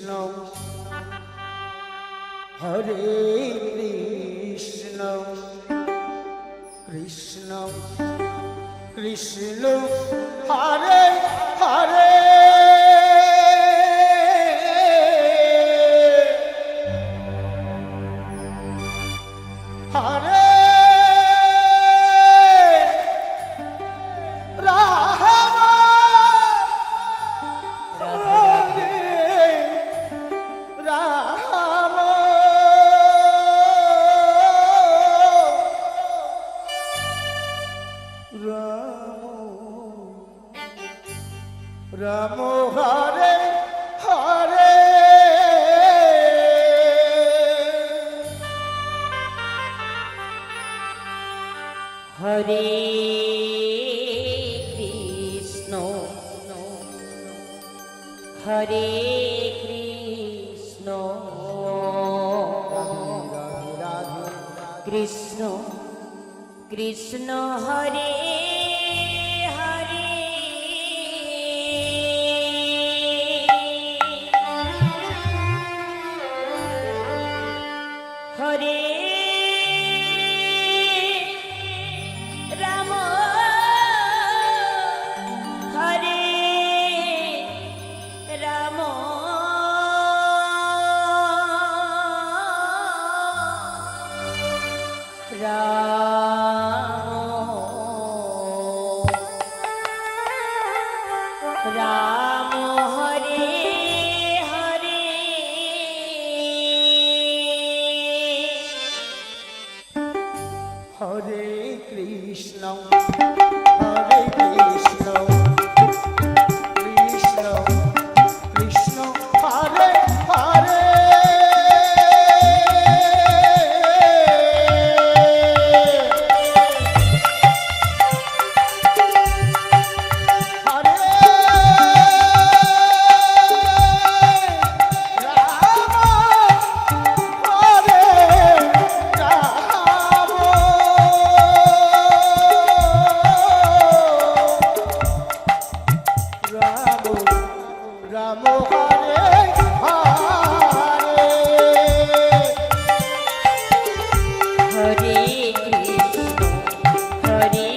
কৃষ্ণ হরে কৃষ্ণ কৃষ্ণ কৃষ্ণ হরে হরে হরে রাম হরে হরে হরে কৃষ্ণ হরে কৃষ্ণ কৃষ্ণ কৃষ্ণ হরে হরে রাম হরে রাম রাম হরে হরে হরে কৃষ্ণ হরে কৃষ্ণ কৃষ্ণ কৃষ্ণ হরে হরে রাম হরে হরে হরে কৃষ্ণ হরে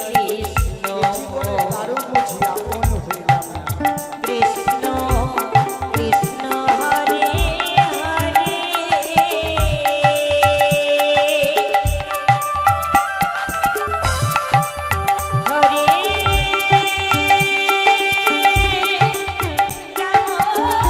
কৃষ্ণ আরো বুঝি আপন হইলাম না কৃষ্ণ কৃষ্ণ হরে হরে হরে রাম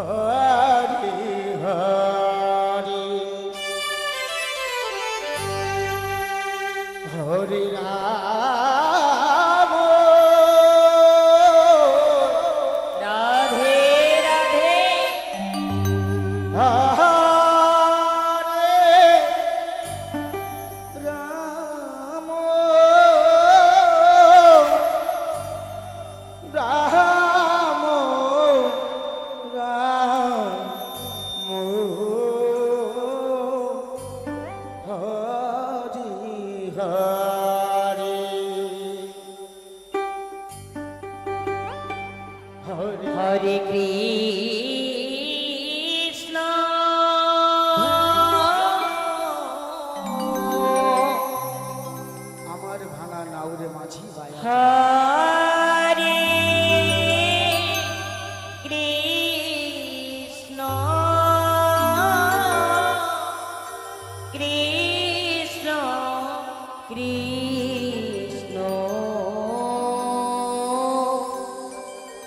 হরে হরে হরে রাম রাধে রাধে হরে রাম রাম রাম হরে হরে হরে হরে কৃষ্ণ আমার ভাঙা নাউরে মাঝি বায়া হরে কৃষ্ণ কৃষ্ণ কৃষ্ণ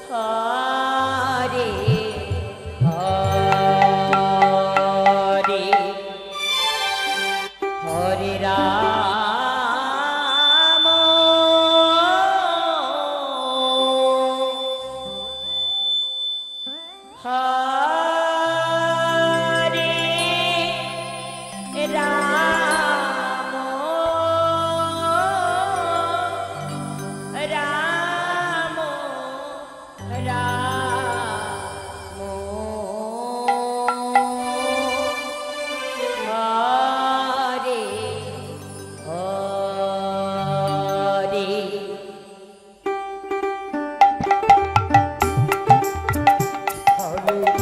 হরে হরে হরে রাম হরে রাম রাম রাম হরে হরে হরে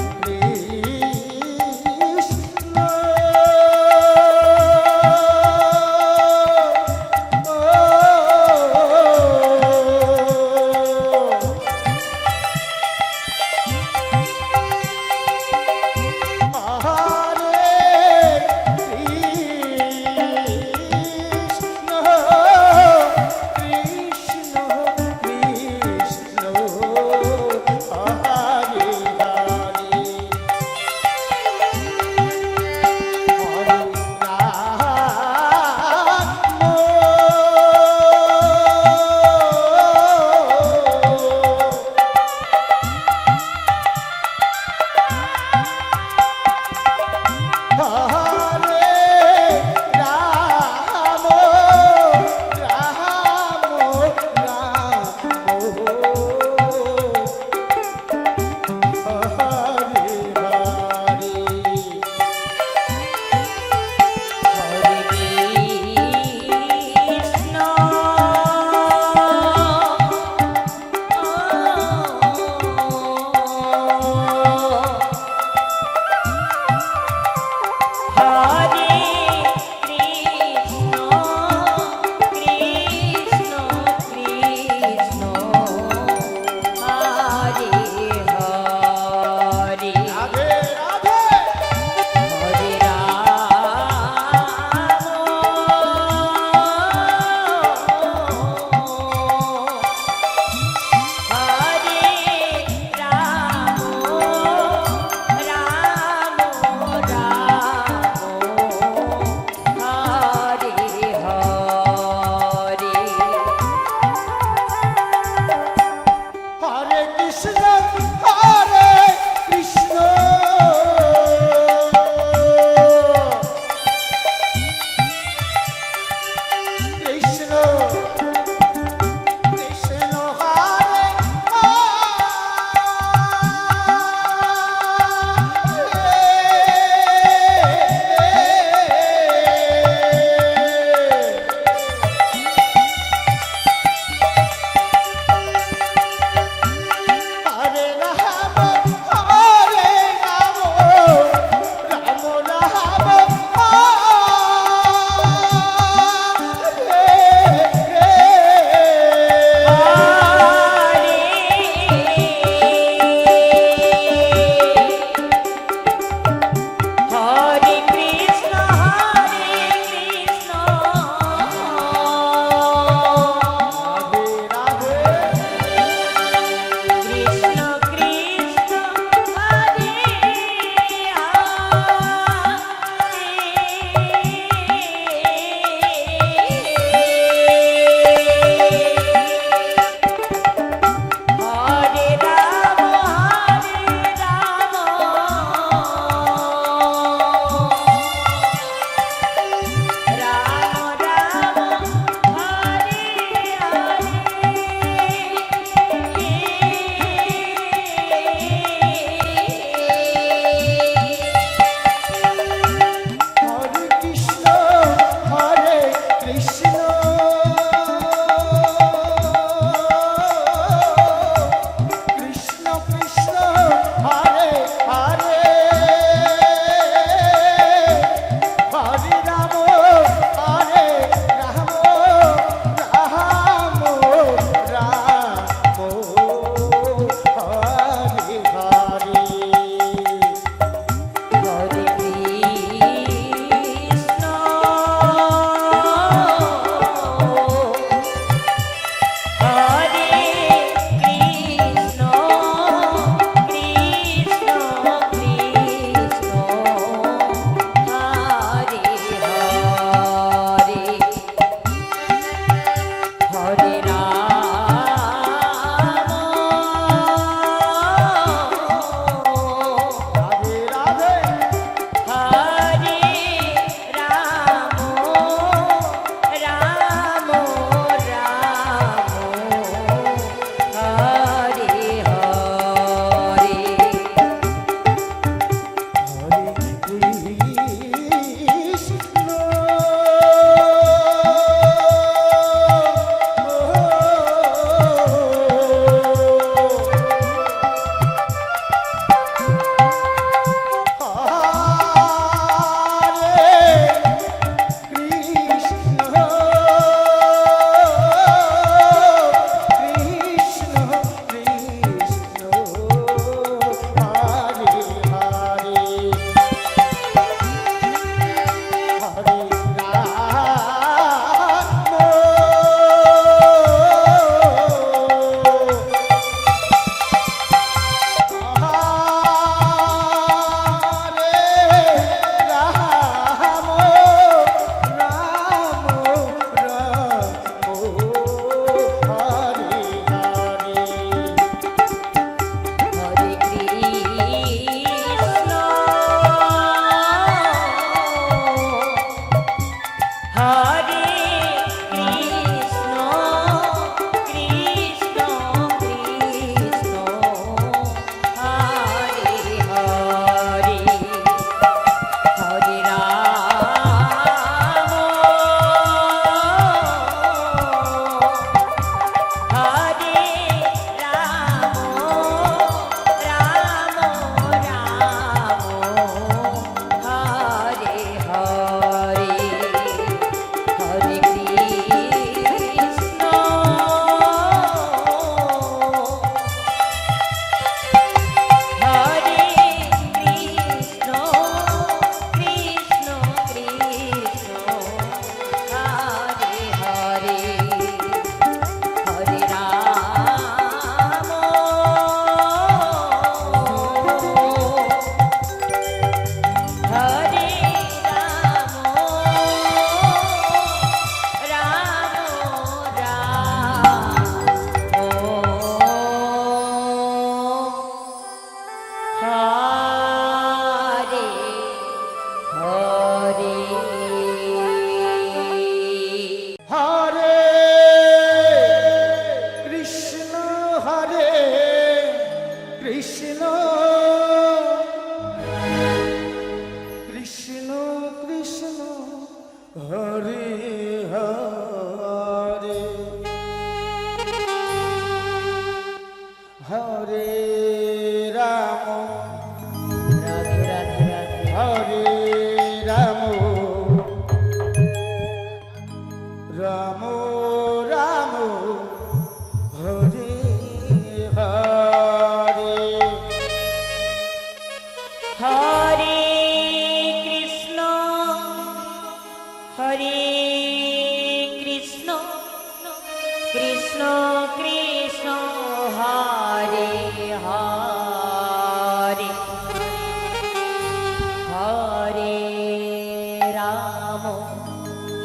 Hare Hare হরে Krishna Krishna Krishna Krishna Hare Hare Hare Ram Radhe Radhe Radhe হরে Ram Ram Ram Hare Hare Hare Krishna Hare Krishna Krishna Krishna Hare Hare Hare Rama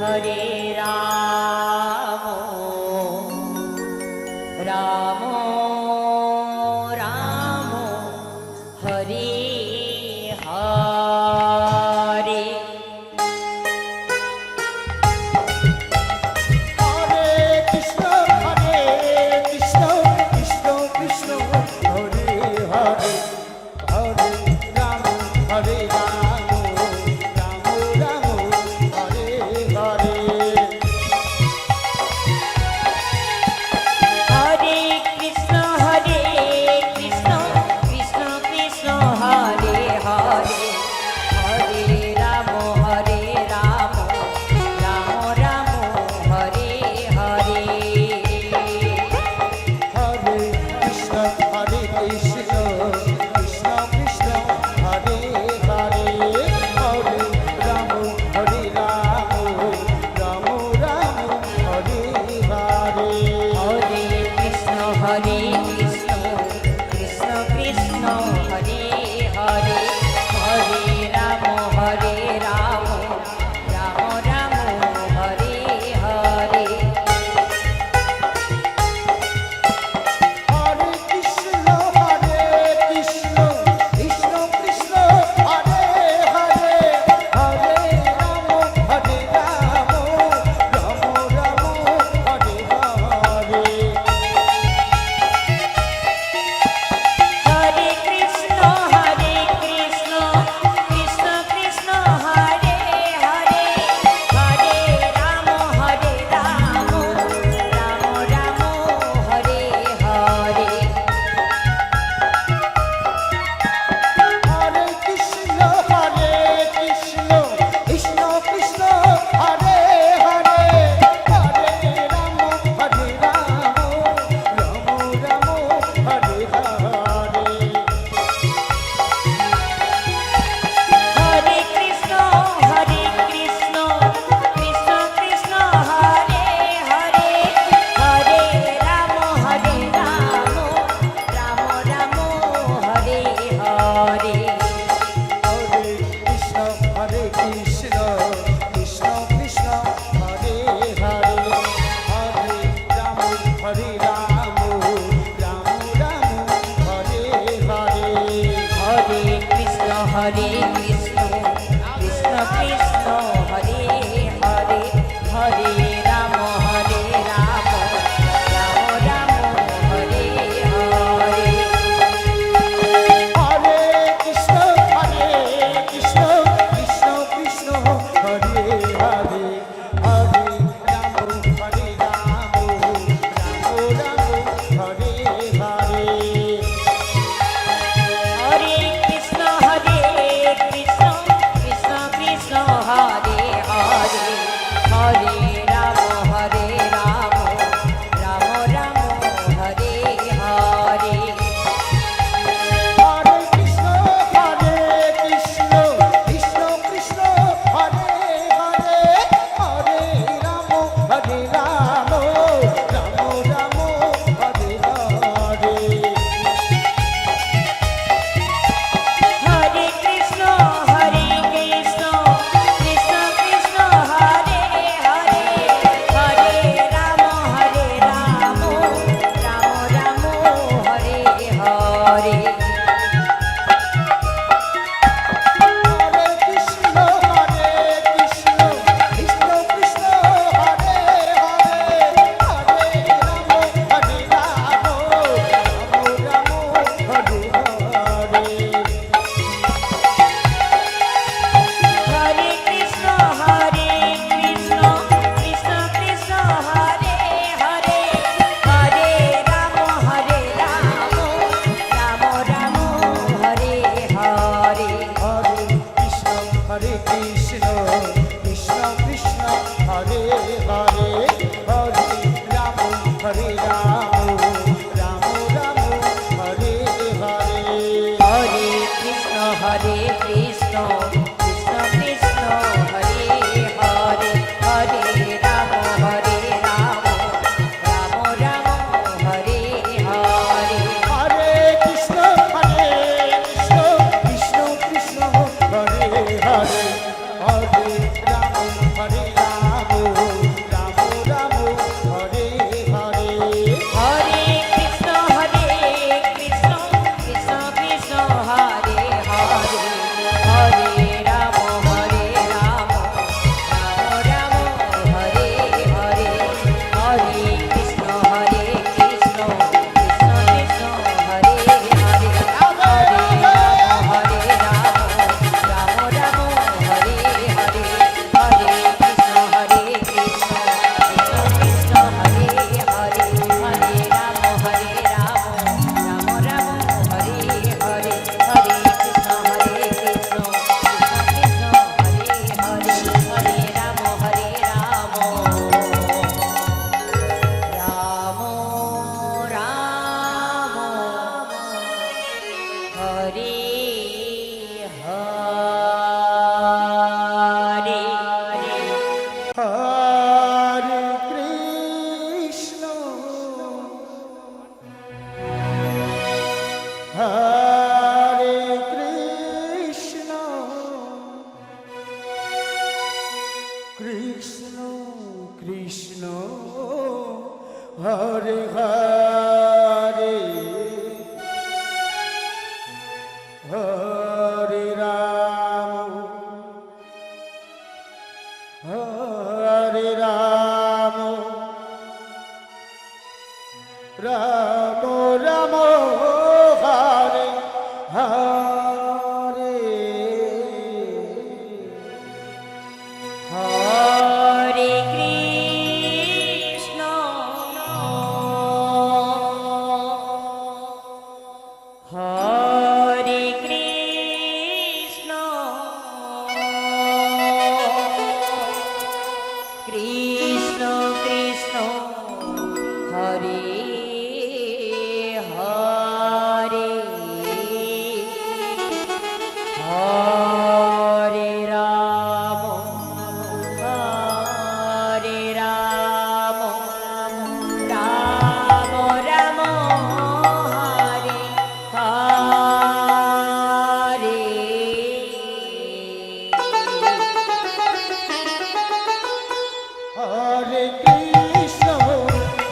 Hare Rama Rama Rama Hare Hare হরে কৃষ্ণ কৃষ্ণ কৃষ্ণ কৃষ্ণ হরে হরে হরে রাম হরে Ram Ram Ram Hare Hare Hare Krishna Hare Krishna Krishna Krishna Hare Hare Hare Rama Hare Rama Rama Rama Hare Hare হরে কৃষ্ণ কৃষ্ণ কৃষ্ণ কৃষ্ণ হরে হরে হরে রাম হরে Ram Ram Ram Hare Hare Hare Krishna Hare Krishna Krishna Krishna Hare Hare Hare Rama Hare Rama Rama Rama Hare Hare হরে কৃষ্ণ কৃষ্ণ কৃষ্ণ কৃষ্ণ হরে হরে হরে রাম হরে Ram Ram Ram Hare Hare Hare Krishna Hare Krishna Krishna Krishna Hare Hare Hare Rama Hare Rama Rama Rama Hare Hare হরে কৃষ্ণ কৃষ্ণ কৃষ্ণ কৃষ্ণ হরে হরে হরে রাম হরে Ram Ram Ram Hare Hare Hare Krishna Hare Krishna Krishna Krishna Hare Hare Hare Rama Hare Rama Rama Rama Hare Hare হরে কৃষ্ণ কৃষ্ণ কৃষ্ণ কৃষ্ণ হরে হরে হরে রাম হরে Ram Ram Ram Hare Hare Hare Krishna Hare Krishna Krishna Krishna Hare Hare Hare Rama Hare Rama Rama Rama Hare Hare হরে কৃষ্ণ কৃষ্ণ কৃষ্ণ কৃষ্ণ হরে হরে হরে রাম হরে Ram Ram Ram Hare Hare Hare Krishna Hare Krishna হরে কৃষ্ণ কৃষ্ণ কৃষ্ণ হরে হরে হরে রাম রাম রাম হরে হরে হরে কৃষ্ণ কৃষ্ণ কৃষ্ণ হরে হরে হরে রাম রাম রাম হরে হরে হরে কৃষ্ণ কৃষ্ণ কৃষ্ণ কৃষ্ণ হরে হরে হরে রাম রাম রাম হরে হরে হরে কৃষ্ণ কৃষ্ণ কৃষ্ণ কৃষ্ণ হরে হরে হরে রাম রাম রাম হরে হরে হরে কৃষ্ণ কৃষ্ণ কৃষ্ণ কৃষ্ণ হরে হরে হরে রাম রাম রাম হরে হরে হরে কৃষ্ণ কৃষ্ণ কৃষ্ণ কৃষ্ণ হরে হরে হরে রাম রাম রাম হরে হরে হরে কৃষ্ণ হরে কৃষ্ণ কৃষ্ণ কৃষ্ণ হরে হরে হরে রাম হরে রাম রাম রাম হরে হরে হরে কৃষ্ণ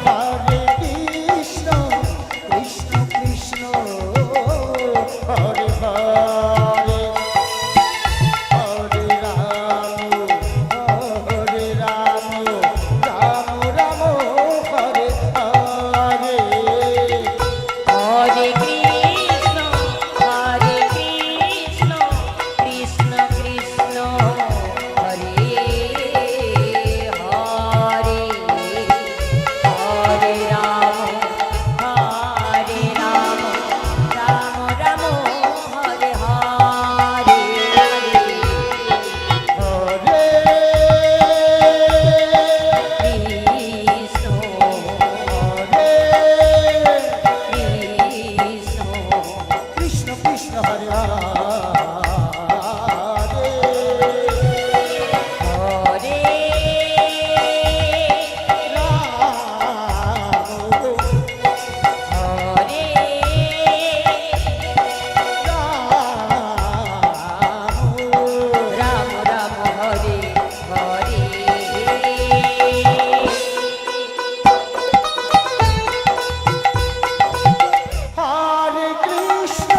হরে কৃষ্ণ কৃষ্ণ কৃষ্ণ হরে হরে হরে রাম রাম রাম হরে হরে হরে কৃষ্ণ কৃষ্ণ কৃষ্ণ হরে হরে হরে রাম রাম রাম হরে হরে হরে কৃষ্ণ কৃষ্ণ কৃষ্ণ হরে হরে হরে রাম রাম রাম হরে হরে হরে কৃষ্ণ হরে কৃষ্ণ কৃষ্ণ কৃষ্ণ হরে হরে হরে রাম হরে Ram Ram Hare Hare Hare Krishna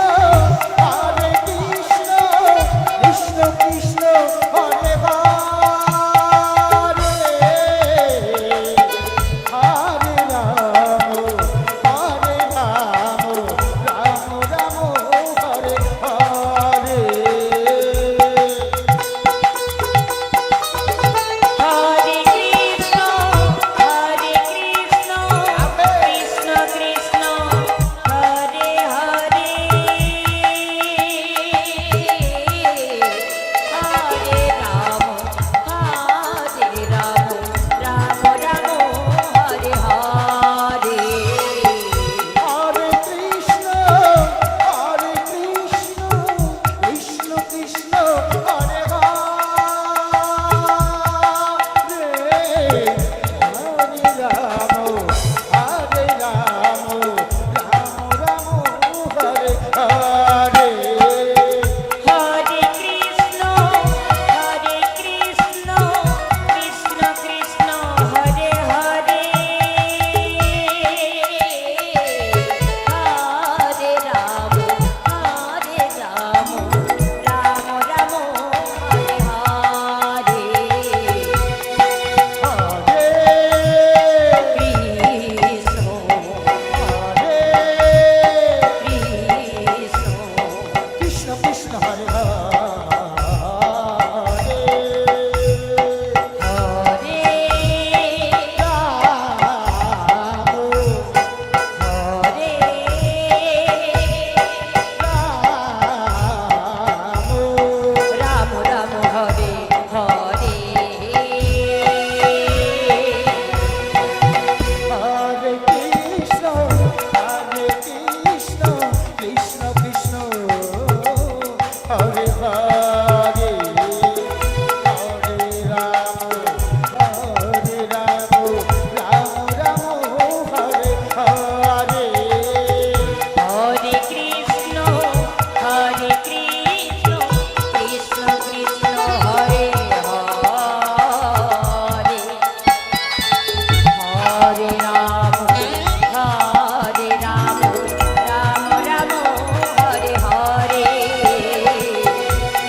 Hare Hare, Hare Rama, Hare Rama, Rama Rama, Hare Hare. Hare Krishna, Hare Krishna, Krishna Krishna, Hare Hare. Hare Rama, Hare Rama, Rama Rama, Hare Hare.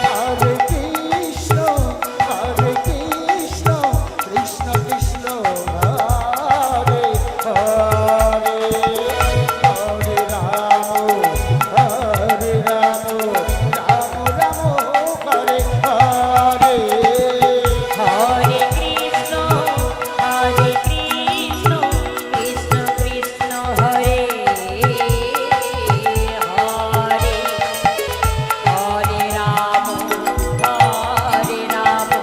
Hare Krishna, Hare Krishna, Krishna Krishna, Hare Hare, Hare Rama, Hare Rama, Rama Rama, Hare Hare. Hare Krishna, Hare Krishna, Krishna Krishna, Hare Hare. Hare Rama, Hare Rama,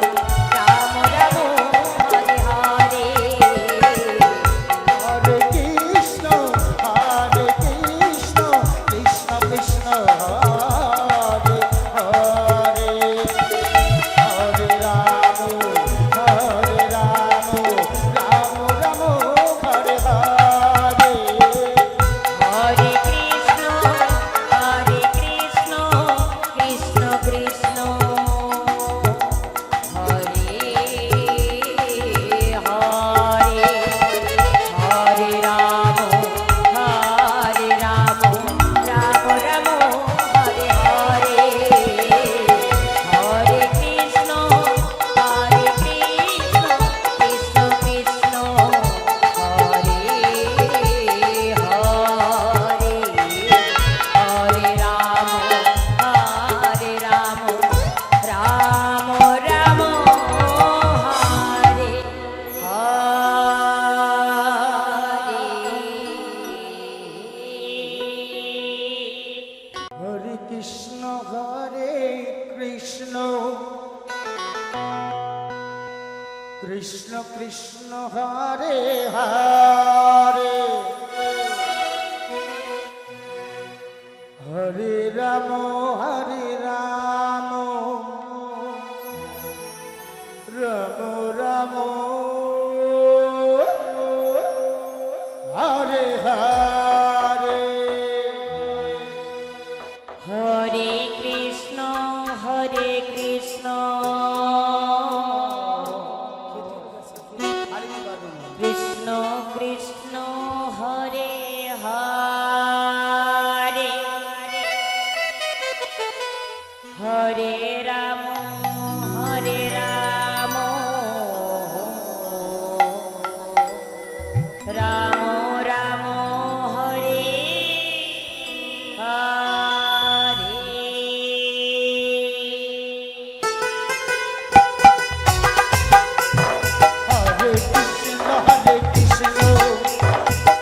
Rama Rama, Hare Hare. Hare Krishna, Hare Krishna, Krishna Krishna, Hare Hare, Hare Rama, Hare Rama, Rama Rama, Hare Hare. Hare Krishna, Hare Krishna, Krishna Krishna, Hare Hare. Hare Rama, Hare Rama, Rama Rama, Hare Hare. Hare Krishna, Hare Krishna, Krishna Krishna, Hare Hare. Hare Rama, Hare Rama, Rama Rama, Hare Hare. Hare Krishna, Hare Krishna, Krishna Krishna, Hare Hare, Hare Rama, Hare Rama, Rama Rama, Hare Hare. Hare Krishna, Hare Krishna, Krishna Krishna, Hare Hare. Hare Rama, Hare Rama, Rama Rama, Hare Hare. Hare Krishna, Hare Krishna,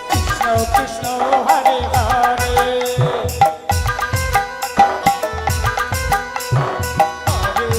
Krishna Krishna, Hare Hare, Hare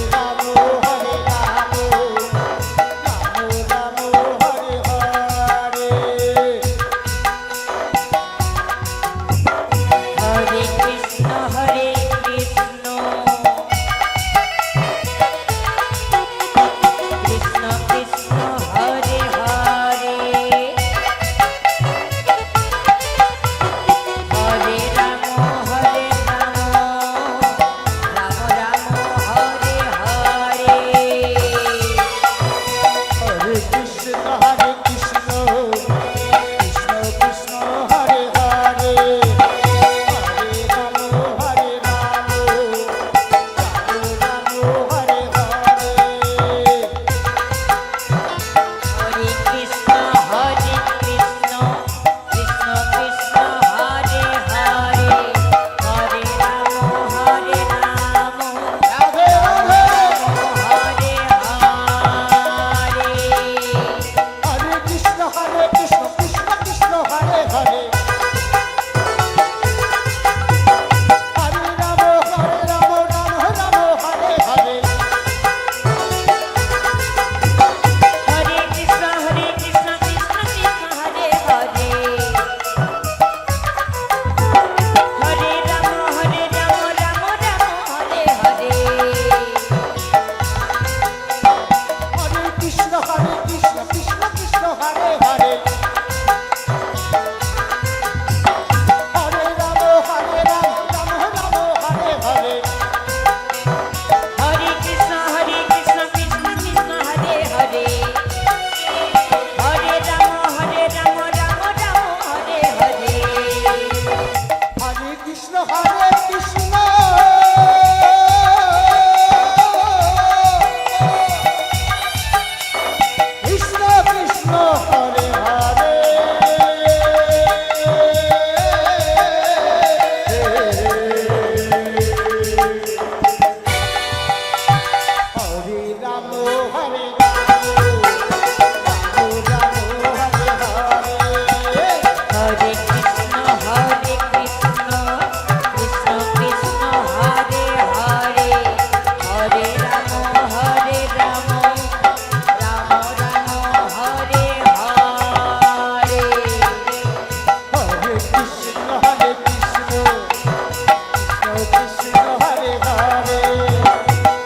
Krishna Hare Hare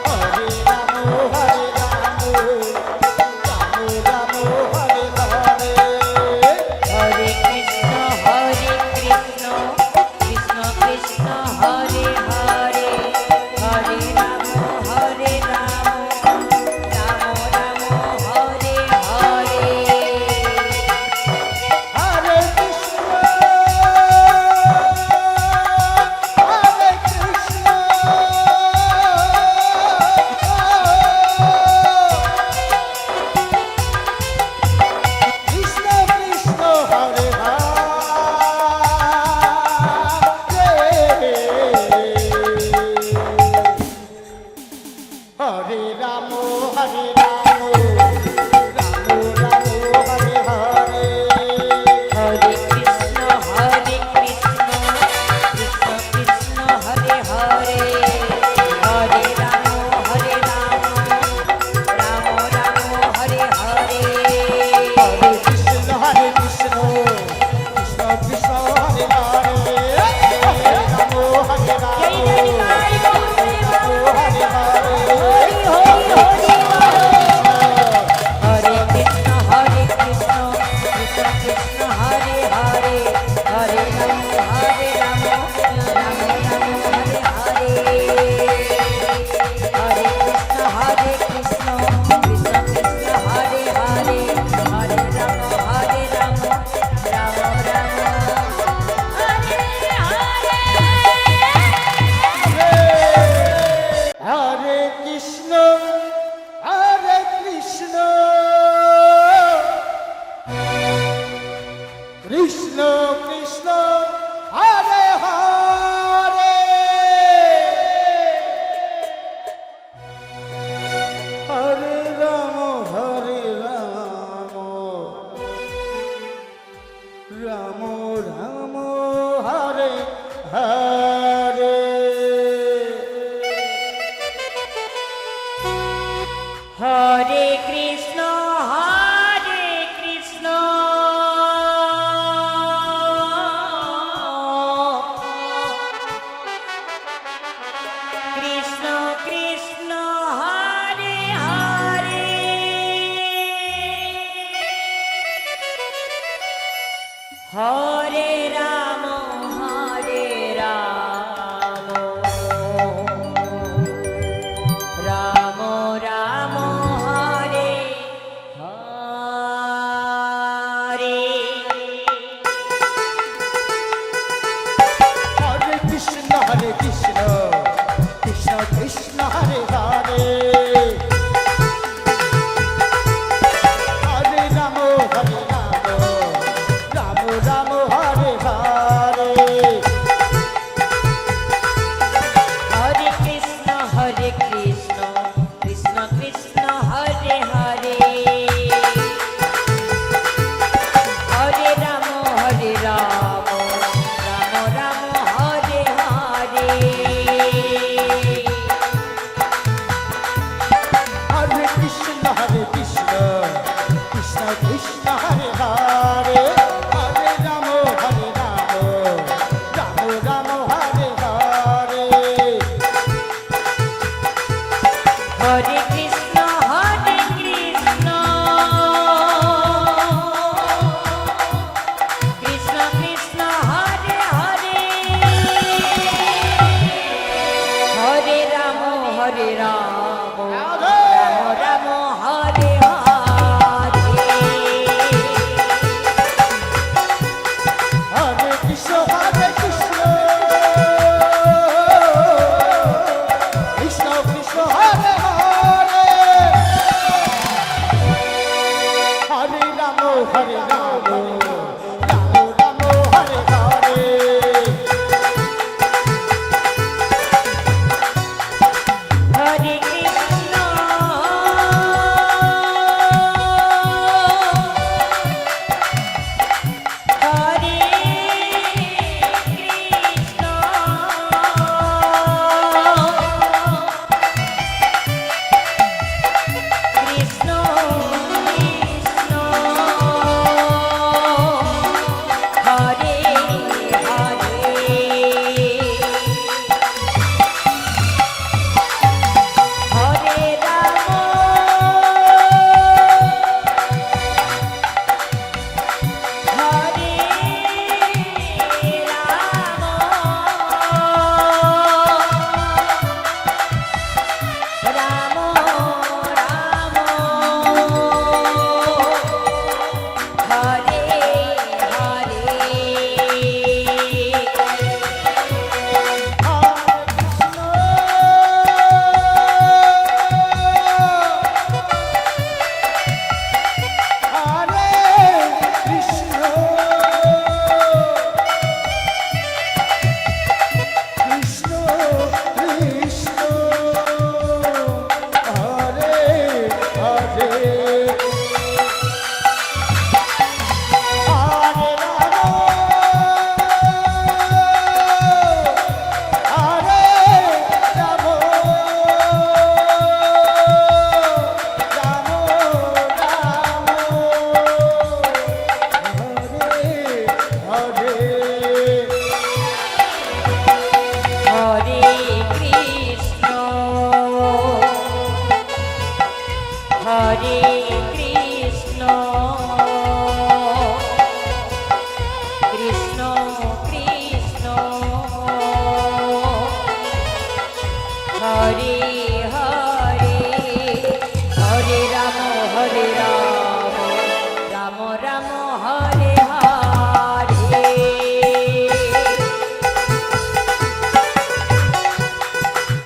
Hare Ram Ram Hare Hare Hare Krishna Krishna Krishna Hare Hare Hare Ram Ram Ram Hare Hare Hare Krishna Krishna Krishna Hare Hare Ram হরে রাম রাম হরে হরে হরে কৃষ্ণ কৃষ্ণ কৃষ্ণ হরে হরে হরে রাম রাম রাম হরে হরে হরে কৃষ্ণ কৃষ্ণ কৃষ্ণ হরে হরে হরে রাম হরে রাম জয় জয় নিতাই গৌর হরে হরে হরে কৃষ্ণ কৃষ্ণ কৃষ্ণ হরে হরে হরে রাম রাম রাম হরে হরে হরে কৃষ্ণ কৃষ্ণ কৃষ্ণ হরে হরে হরে রাম রাম রাম হরে হরে হরে কৃষ্ণ হরে কৃষ্ণ কৃষ্ণ কৃষ্ণ হরে হরে হরে রাম রাম রাম হরে হরে হরে কৃষ্ণ কৃষ্ণ কৃষ্ণ হরে হরে হরে রাম রাম রাম হরে হরে হরে কৃষ্ণ কৃষ্ণ কৃষ্ণ হরে হরে হরে রাম রাম রাম হরে হরে হরে কৃষ্ণ কৃষ্ণ কৃষ্ণ হরে হরে হরে রাম রাম রাম হরে হরে হরে কৃষ্ণ কৃষ্ণ কৃষ্ণ হরে হরে হরে রাম রাম হরে হরে হরে কৃষ্ণ কৃষ্ণ কৃষ্ণ হরে হরে হরে রাম রাম রাম হরে হরে হরে কৃষ্ণ কৃষ্ণ কৃষ্ণ হরে হরে হরে রাম রাম হরে হরে হরে হরে হরে হরে রাম রাম রাম হরে হরে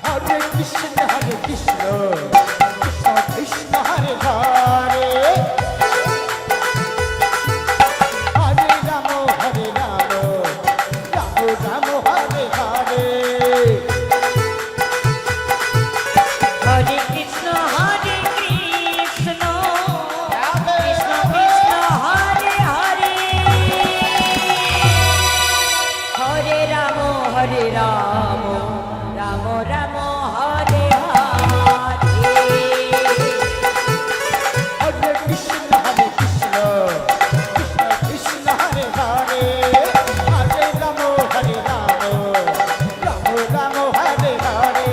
হরে কৃষ্ণ কৃষ্ণ কৃষ্ণ হরে হরে হরে রাম রাম রাম হরে হরে হরে কৃষ্ণ কৃষ্ণ কৃষ্ণ কৃষ্ণ হরে হরে হরে রাম রাম রাম রাম হরে হরে হরে কৃষ্ণ কৃষ্ণ কৃষ্ণ হরে হরে হরে রাম রাম রাম হরে হরে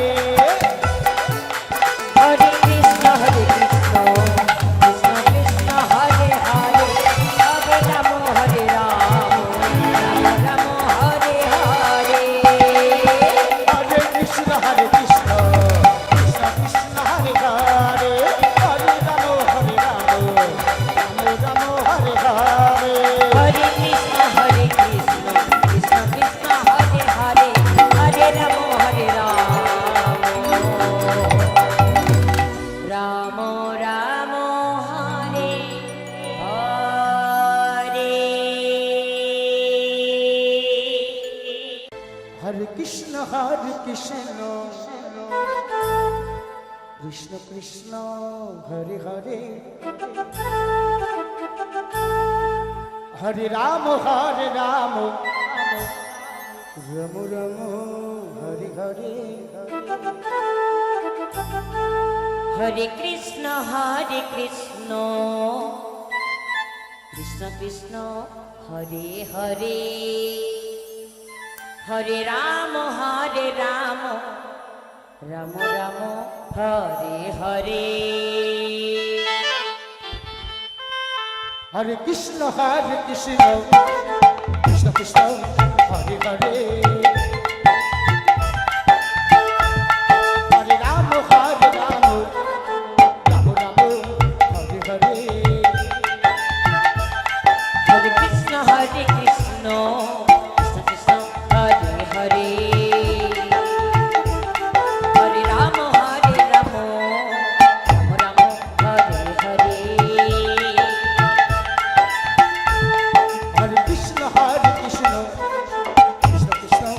হরে কৃষ্ণ কৃষ্ণ কৃষ্ণ হরে হরে হরে রাম রাম রাম হরে হরে হরে কৃষ্ণ কৃষ্ণ কৃষ্ণ হরে হরে হরে রাম রাম হরে হরে হরে কৃষ্ণ কৃষ্ণ কৃষ্ণ হরে হরে হরে রাম রাম রাম হরে হরে হরে কৃষ্ণ কৃষ্ণ কৃষ্ণ হরে হরে হরে রাম রাম রাম হরে হরে হরে কৃষ্ণ কৃষ্ণ কৃষ্ণ হরে হরে হরে রাম রাম রাম হরে হরে হরে কৃষ্ণ কৃষ্ণ কৃষ্ণ হরে হরে হরে রাম রাম রাম হরে হরে হরে কৃষ্ণ কৃষ্ণ কৃষ্ণ হরে হরে হরে রাম রাম রাম হরে হরে হরে কৃষ্ণ কৃষ্ণ কৃষ্ণ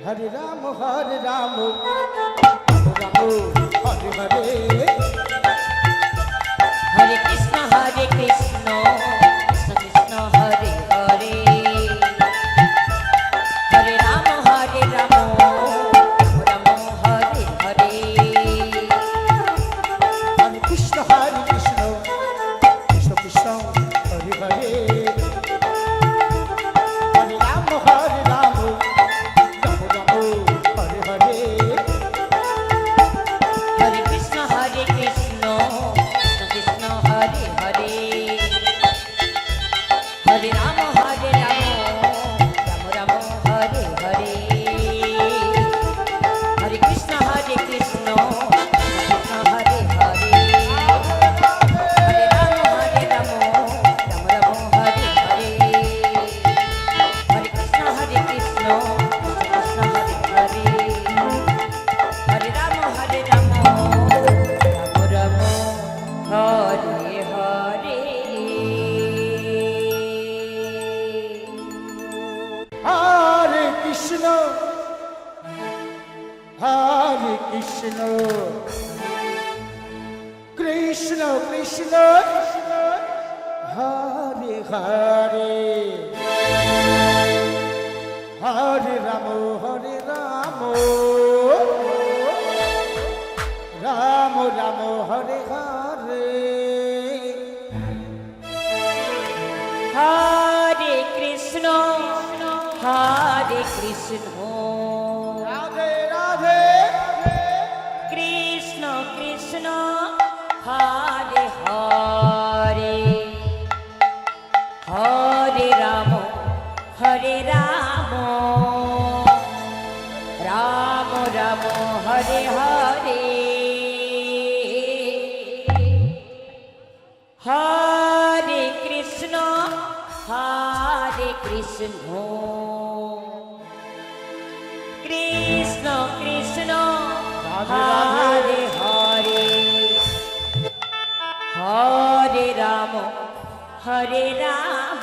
হরে রাম হরে রাম রাম হরে হরে হরে কৃষ্ণ কৃষ্ণ কৃষ্ণ হরে হরে হরে রাম রাম রাম হরে হরে হরে কৃষ্ণ কৃষ্ণ কৃষ্ণ কৃষ্ণ হরে হরে হরে রাম রাম রাম হরে হরে হরে কৃষ্ণ কৃষ্ণ কৃষ্ণ হরে হরে হরে রাম রাম রাম হরে হরে হরে কৃষ্ণ কৃষ্ণ কৃষ্ণ হরে হরে হরে রাম রাম রাম হরে হরে হরে কৃষ্ণ কৃষ্ণ কৃষ্ণ হরে হরে হরে রাম রাম রাম হরে হরে হরে কৃষ্ণ কৃষ্ণ কৃষ্ণ হরে হরে হরে রাম রাম রাম হরে হরে হরে কৃষ্ণ রাধে রাধে কৃষ্ণ কৃষ্ণ হরে হরে হরে রাম রাম রাম রাম হরে হরে হরে কৃষ্ণ কৃষ্ণ কৃষ্ণ হরে হরে হরে রাম রাম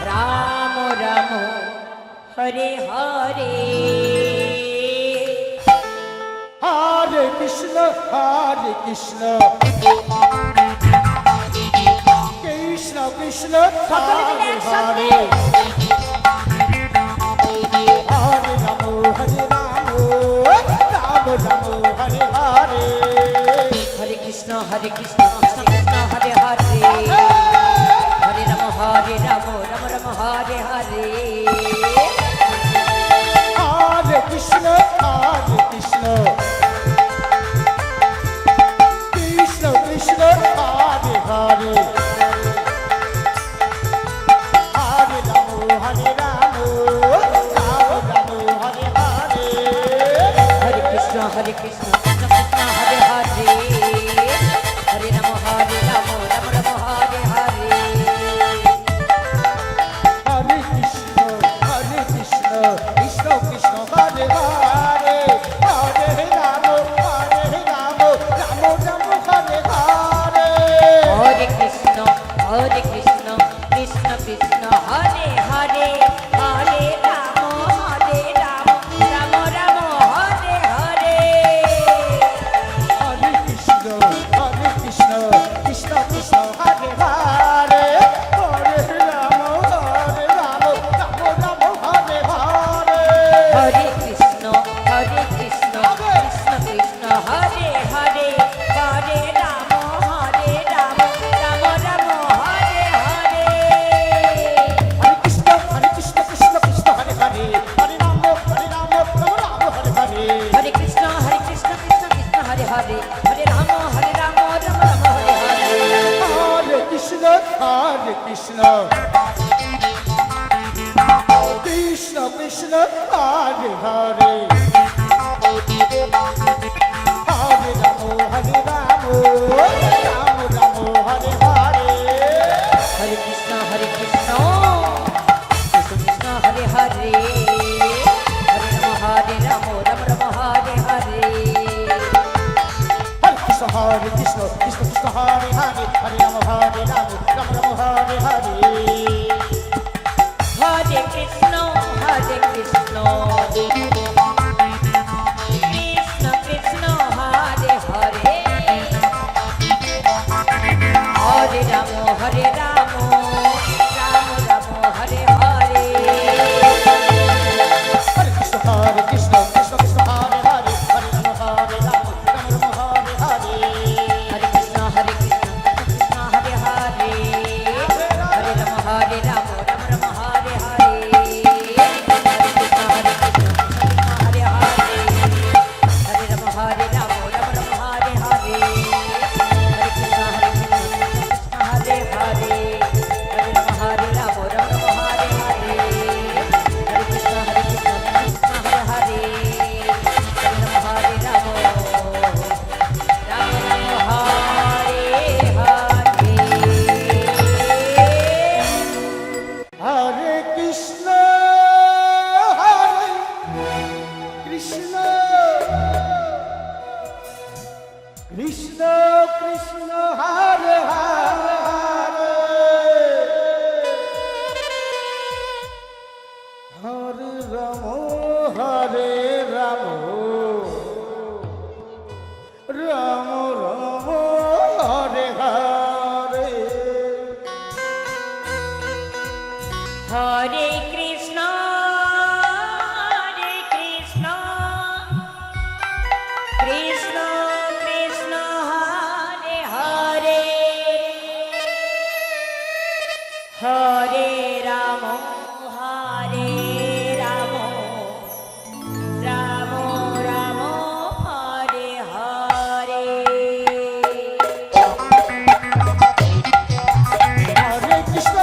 রাম রাম হরে হরে হরে কৃষ্ণ কৃষ্ণ কৃষ্ণ সকলে মিলে হরে একসাথে। হরে হরে রাম রাম রাম হরে হরে হরে কৃষ্ণ কৃষ্ণ কৃষ্ণ হরে হরে হরে রাম রাম রাম হরে হরে হরে কৃষ্ণ কৃষ্ণ কৃষ্ণ কৃষ্ণ হরে হরে হরে রাম রাম রাম হরে হরে হরে কৃষ্ণ কৃষ্ণ কৃষ্ণ হরে হরে হরে রাম রাম রাম হরে হরে হরে কৃষ্ণ কৃষ্ণ কৃষ্ণ কৃষ্ণ হরে হরে হরে রাম রাম রাম রাম হরে হরে হরে কৃষ্ণ কৃষ্ণ কৃষ্ণ কৃষ্ণ হরে হরে হরে রাম রাম রাম হরে হরে হরে কৃষ্ণ কৃষ্ণ কৃষ্ণ কৃষ্ণ হরে হরে হরে রাম রাম রাম হরে হরে হরে কৃষ্ণ কৃষ্ণ কৃষ্ণ কৃষ্ণ হরে হরে হরে রাম রাম রাম হরে হরে হরে কৃষ্ণ কৃষ্ণ কৃষ্ণ কৃষ্ণ হরে হরে হরে রাম রাম রাম হরে হরে হরে কৃষ্ণ কৃষ্ণ কৃষ্ণ হরে হরে হরে রাম রাম রাম হরে হরে হরে কৃষ্ণ কৃষ্ণ কৃষ্ণ কৃষ্ণ হরে হরে হরে রাম রাম রাম হরে হরে হরে কৃষ্ণ কৃষ্ণ কৃষ্ণ হরে হরে হরে রাম রাম রাম হরে হরে হরে কৃষ্ণ কৃষ্ণ কৃষ্ণ হরে হরে হরে রাম রাম রাম হরে হরে হরে কৃষ্ণ কৃষ্ণ রাম হরে রাম রাম রাম হরে হরে হরে কৃষ্ণ কৃষ্ণ কৃষ্ণ হরে হরে হরে রাম রাম রাম হরে হরে হরে কৃষ্ণ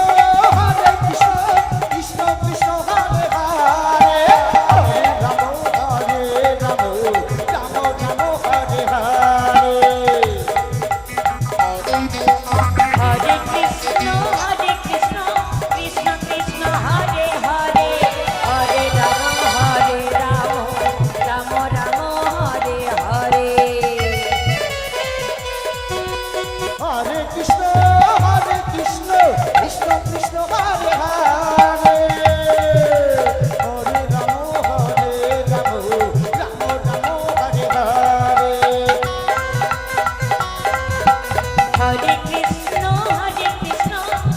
কৃষ্ণ কৃষ্ণ হরে হরে হরে রাম রাম রাম রাম হরে হরে হরে কৃষ্ণ কৃষ্ণ কৃষ্ণ হরে হরে হরে রাম রাম রাম হরে হরে হরে কৃষ্ণ কৃষ্ণ কৃষ্ণ হরে হরে হরে রাম রাম রাম হরে হরে হরে কৃষ্ণ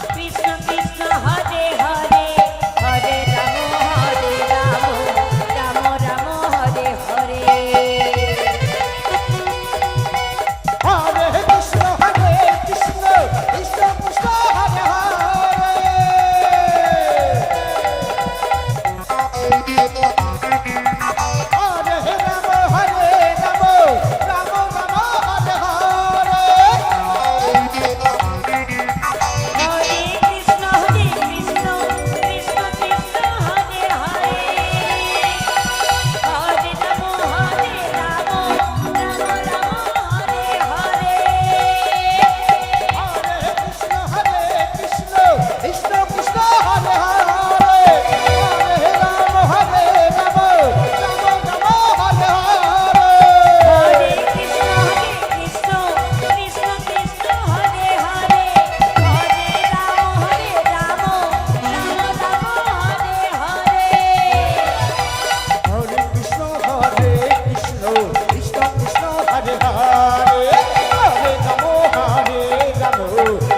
কৃষ্ণ কৃষ্ণ হরে হরে হরে রাম রাম রাম হরে হরে হরে কৃষ্ণ কৃষ্ণ কৃষ্ণ হরে হরে হরে রাম রাম রাম হরে হরে হরে কৃষ্ণ কৃষ্ণ কৃষ্ণ হরে হরে হরে রাম রাম হরে হরে হরে কৃষ্ণ কৃষ্ণ কৃষ্ণ হরে হরে হরে রাম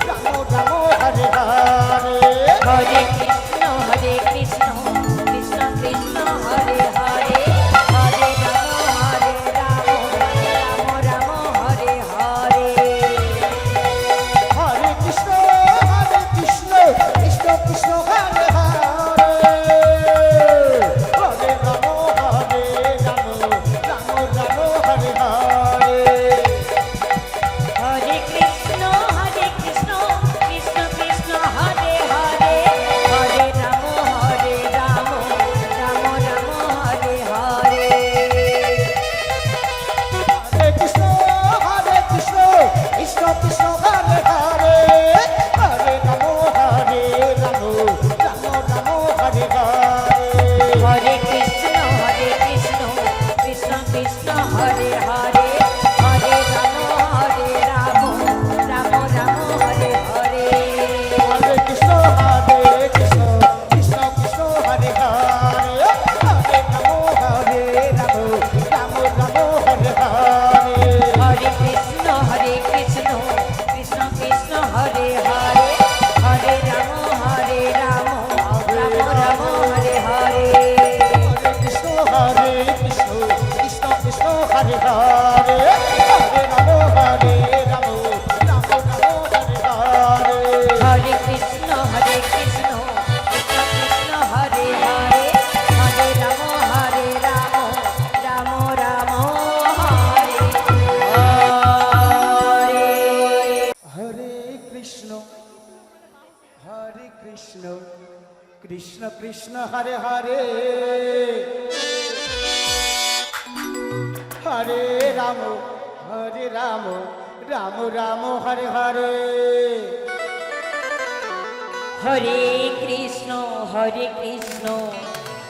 রাম রাম হরে হরে হরে কৃষ্ণ কৃষ্ণ কৃষ্ণ হরে হরে হরে রাম রাম হরে হরে হরে কৃষ্ণ কৃষ্ণ কৃষ্ণ হরে হরে হরে রাম রাম রাম হরে হরে হরে কৃষ্ণ কৃষ্ণ কৃষ্ণ হরে হরে হরে রাম রাম হরে হরে হরে কৃষ্ণ কৃষ্ণ কৃষ্ণ হরে হরে হরে রাম রাম রাম হরে হরে হরে কৃষ্ণ কৃষ্ণ হরে হরে হরে রাম রাম রাম হরে হরে হরে কৃষ্ণ কৃষ্ণ কৃষ্ণ হরে হরে হরে রাম রাম রাম হরে হরে হরে কৃষ্ণ কৃষ্ণ হরে হরে হরে রাম রাম হরে হরে হরে কৃষ্ণ কৃষ্ণ কৃষ্ণ হরে হরে হরে রাম রাম রাম হরে হরে হরে কৃষ্ণ কৃষ্ণ কৃষ্ণ হরে হরে হরে রাম রাম রাম হরে হরে হরে কৃষ্ণ কৃষ্ণ কৃষ্ণ হরে হরে হরে রাম রাম রাম হরে হরে হরে কৃষ্ণ কৃষ্ণ কৃষ্ণ হরে হরে হরে রাম রাম রাম হরে হরে হরে কৃষ্ণ কৃষ্ণ কৃষ্ণ হরে হরে হরে রাম রাম রাম হরে হরে হরে কৃষ্ণ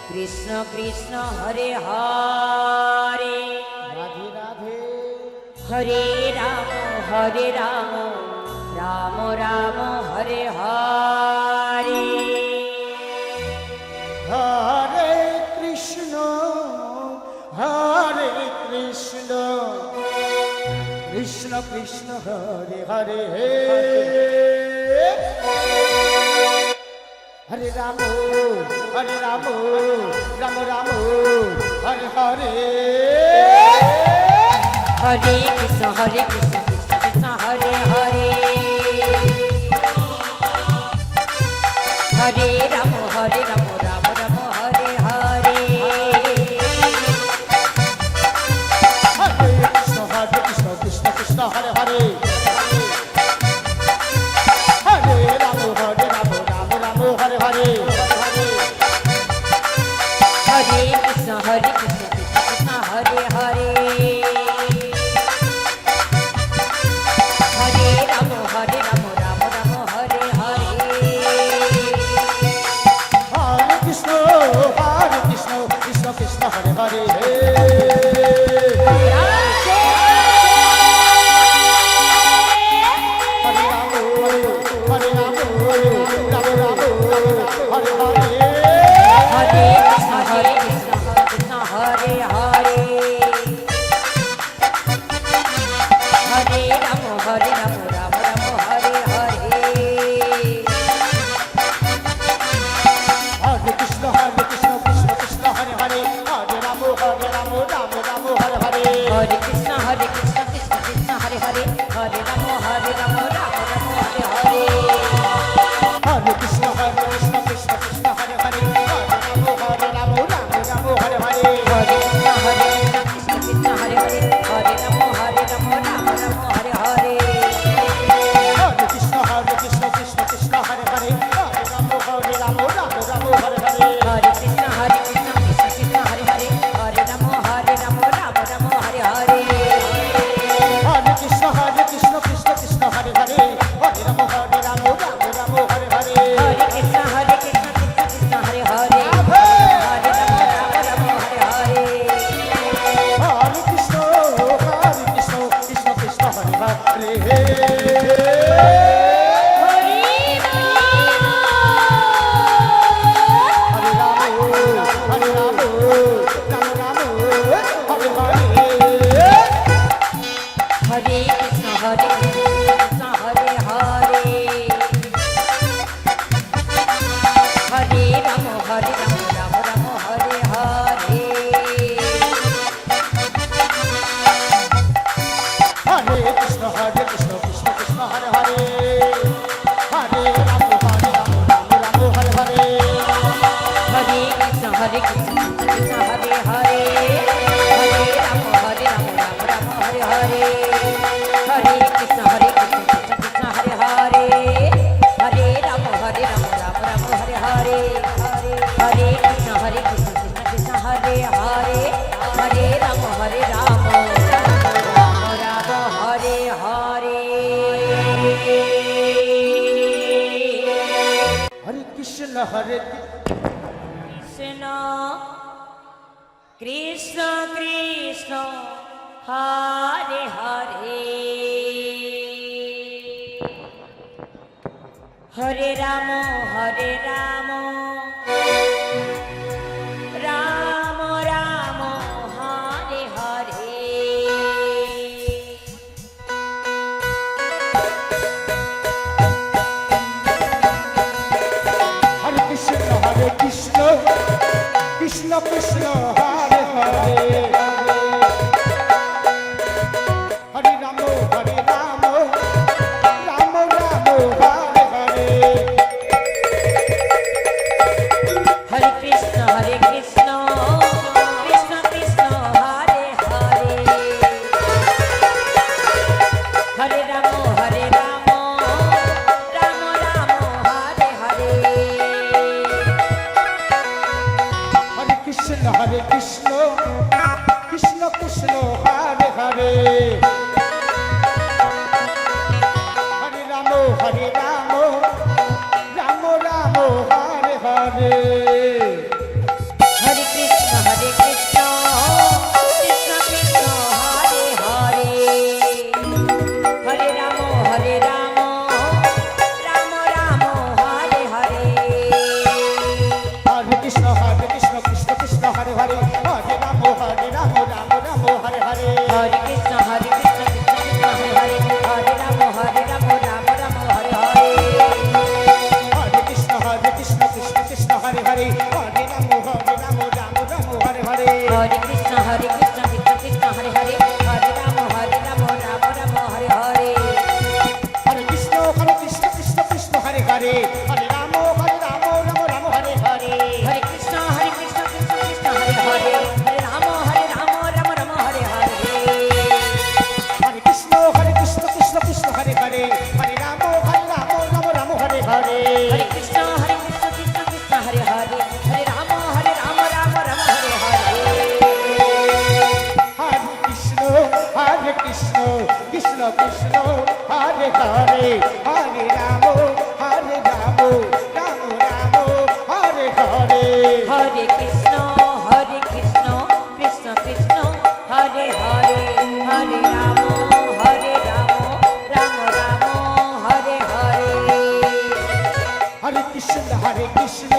কৃষ্ণ কৃষ্ণ হরে হরে রাধে রাধে হরে রাম রাম রাম হরে হরে হরে কৃষ্ণ হরে হরে হরে রাম রাম রাম হরে হরে হরে কৃষ্ণ কৃষ্ণ কৃষ্ণ হরে হরে হরে রাম রাম রাম হরে হরে হরে কৃষ্ণ কৃষ্ণ কৃষ্ণ হরে হরে হরে রাম রাম রাম হরে হরে হরে কৃষ্ণ কৃষ্ণ কৃষ্ণ হরে হরে হরে রাম রাম রাম হরে হরে হরে কৃষ্ণ কৃষ্ণ কৃষ্ণ হরে হরে হরে রাম রাম রাম হরে হরে হরে কৃষ্ণ কৃষ্ণ হরে হরে হরে রাম রাম রাম হরে হরে হরে কৃষ্ণ কৃষ্ণ কৃষ্ণ হরে হরে হরে রাম রাম রাম হরে হরে হরে কৃষ্ণ কৃষ্ণ কৃষ্ণ হরে হরে হরে রাম রাম রাম হরে হরে হরে কৃষ্ণ কৃষ্ণ কৃষ্ণ হরে হরে হরে রাম রাম হরে হরে হরে কৃষ্ণ কৃষ্ণ হরে হরে হরে রাম রাম হরে হরে হরে কৃষ্ণ কৃষ্ণ কৃষ্ণ হরে হরে হরে রাম রাম হরে হরে হরে কৃষ্ণ কৃষ্ণ কৃষ্ণ হরে হরে হরে রাম রাম হরে হরে হরে কৃষ্ণ কৃষ্ণ কৃষ্ণ হরে হরে হরে রাম রাম হরে হরে হরে কৃষ্ণ কৃষ্ণ কৃষ্ণ হরে হরে হরে রাম রাম হরে হরে হরে কৃষ্ণ কৃষ্ণ কৃষ্ণ হরে হরে হরে রাম রাম হরে হরে হরে কৃষ্ণ কৃষ্ণ হরে হরে হরে রাম রাম হরে হরে হরে কৃষ্ণ কৃষ্ণ কৃষ্ণ হরে হরে হরে রাম রাম হরে হরে হরে কৃষ্ণ কৃষ্ণ হরে হরে হরে রাম রাম হরে হরে হরে কৃষ্ণ কৃষ্ণ হরে হরে হরে রাম রাম হরে হরে হরে কৃষ্ণ কৃষ্ণ হরে হরে হরে রাম রাম হরে হরে হরে কৃষ্ণ হরে কৃষ্ণ কৃষ্ণ কৃষ্ণ হরে হরে হরে রাম রাম রাম হরে হরে হরে কৃষ্ণ কৃষ্ণ কৃষ্ণ হরে হরে হরে রাম রাম রাম হরে হরে হরে কৃষ্ণ কৃষ্ণ কৃষ্ণ হরে হরে হরে রাম রাম রাম হরে হরে হরে কৃষ্ণ কৃষ্ণ কৃষ্ণ হরে হরে হরে রাম রাম হরে হরে হরে কৃষ্ণ কৃষ্ণ কৃষ্ণ হরে হরে হরে রাম রাম রাম হরে হরে হরে কৃষ্ণ কৃষ্ণ হরে হরে হরে রাম রাম হরে হরে হরে কৃষ্ণ কৃষ্ণ কৃষ্ণ হরে হরে কৃষ্ণ হরে হরে হরে রাম রাম রাম হরে হরে হরে কৃষ্ণ কৃষ্ণ কৃষ্ণ হরে হরে হরে রাম রাম রাম হরে হরে হরে কৃষ্ণ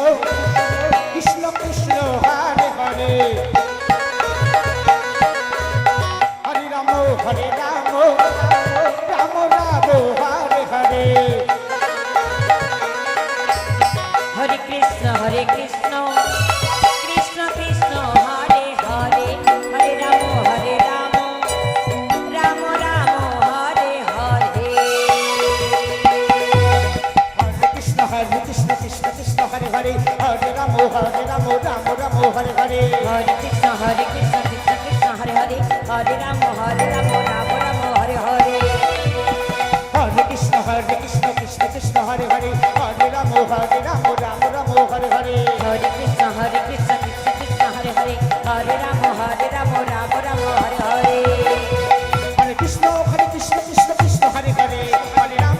কৃষ্ণ কৃষ্ণ হরে হরে হরে রাম রাম রাম হরে হরে হরে কৃষ্ণ কৃষ্ণ কৃষ্ণ হরে হরে হরে রাম রাম রাম হরে হরে হরে কৃষ্ণ কৃষ্ণ কৃষ্ণ হরে হরে হরে রাম রাম রাম হরে হরে হরে কৃষ্ণ কৃষ্ণ কৃষ্ণ হরে হরে হরে রাম রাম রাম হরে হরে হরে কৃষ্ণ কৃষ্ণ কৃষ্ণ হরে হরে হরে রাম রাম রাম হরে হরে হরে কৃষ্ণ কৃষ্ণ কৃষ্ণ হরে হরে হরে রাম রাম রাম হরে হরে হরে কৃষ্ণ কৃষ্ণ কৃষ্ণ হরে হরে হরে রাম রাম রাম হরে হরে হরে কৃষ্ণ কৃষ্ণ কৃষ্ণ হরে হরে হরে রাম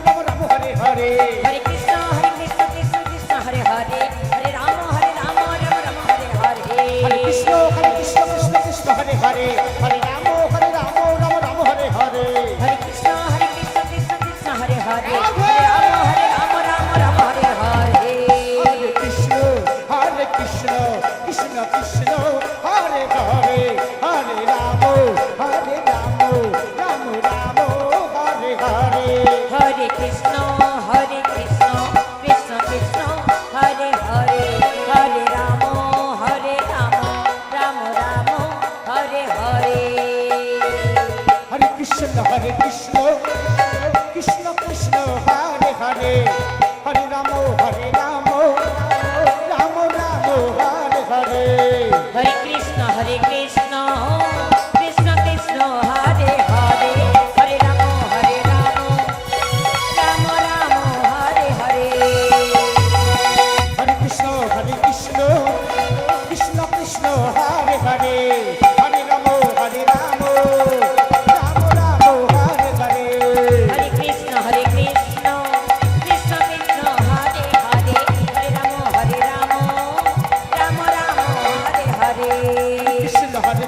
রাম রাম হরে হরে হরে কৃষ্ণ কৃষ্ণ কৃষ্ণ হরে হরে হরে রাম রাম হরে হরে হরে কৃষ্ণ কৃষ্ণ কৃষ্ণ হরে হরে হরে রাম রাম হরে হরে হরে কৃষ্ণ কৃষ্ণ কৃষ্ণ হরে হরে হরে রাম রাম রাম হরে হরে হরে কৃষ্ণ কৃষ্ণ কৃষ্ণ হরে হরে হরে রাম রাম রাম হরে হরে হরে কৃষ্ণ কৃষ্ণ কৃষ্ণ হরে হরে হরে রাম রাম রাম হরে হরে হরে কৃষ্ণ কৃষ্ণ কৃষ্ণ হরে হরে হরে রাম রাম রাম হরে হরে হরে কৃষ্ণ কৃষ্ণ কৃষ্ণ হরে হরে হরে রাম রাম রাম হরে হরে হরে কৃষ্ণ কৃষ্ণ কৃষ্ণ হরে হরে হরে রাম রাম রাম হরে হরে কৃষ্ণ কৃষ্ণ কৃষ্ণ হরে হরে হরে রাম রাম রাম হরে হরে হরে কৃষ্ণ হরে কৃষ্ণ কৃষ্ণ কৃষ্ণ হরে হরে হরে রাম হরে হরে রাম রাম রাম হরে হরে হরে কৃষ্ণ হরে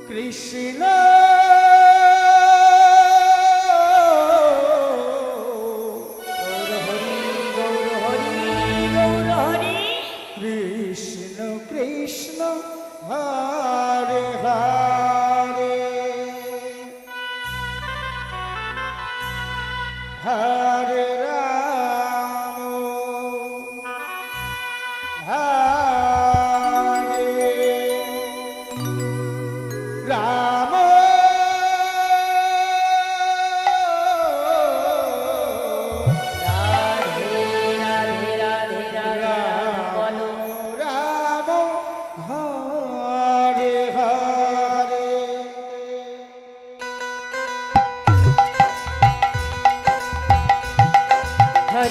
কৃষ্ণ গৌর হরি গৌর হরি গৌর হরি কৃষ্ণ কৃষ্ণ হরে হরে হরে রাম হরে রাম রাধে রাধে রাধে রাধে বলো রাম হরে হরে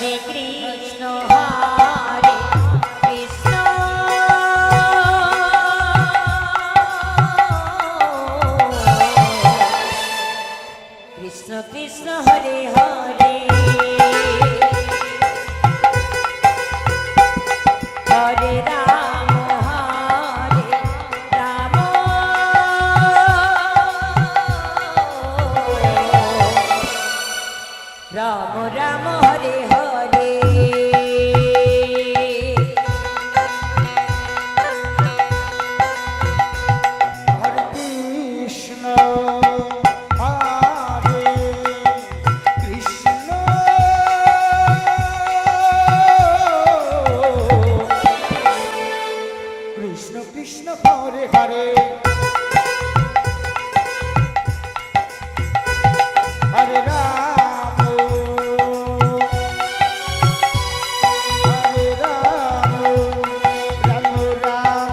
হরে কৃষ্ণ হরে কৃষ্ণ কৃষ্ণ কৃষ্ণ হরে হরে হরে রাম রাম রাম হরে হরে হরে কৃষ্ণ হরে কৃষ্ণ কৃষ্ণ কৃষ্ণ হরে হরে হরে রাম হরে রাম রাম রাম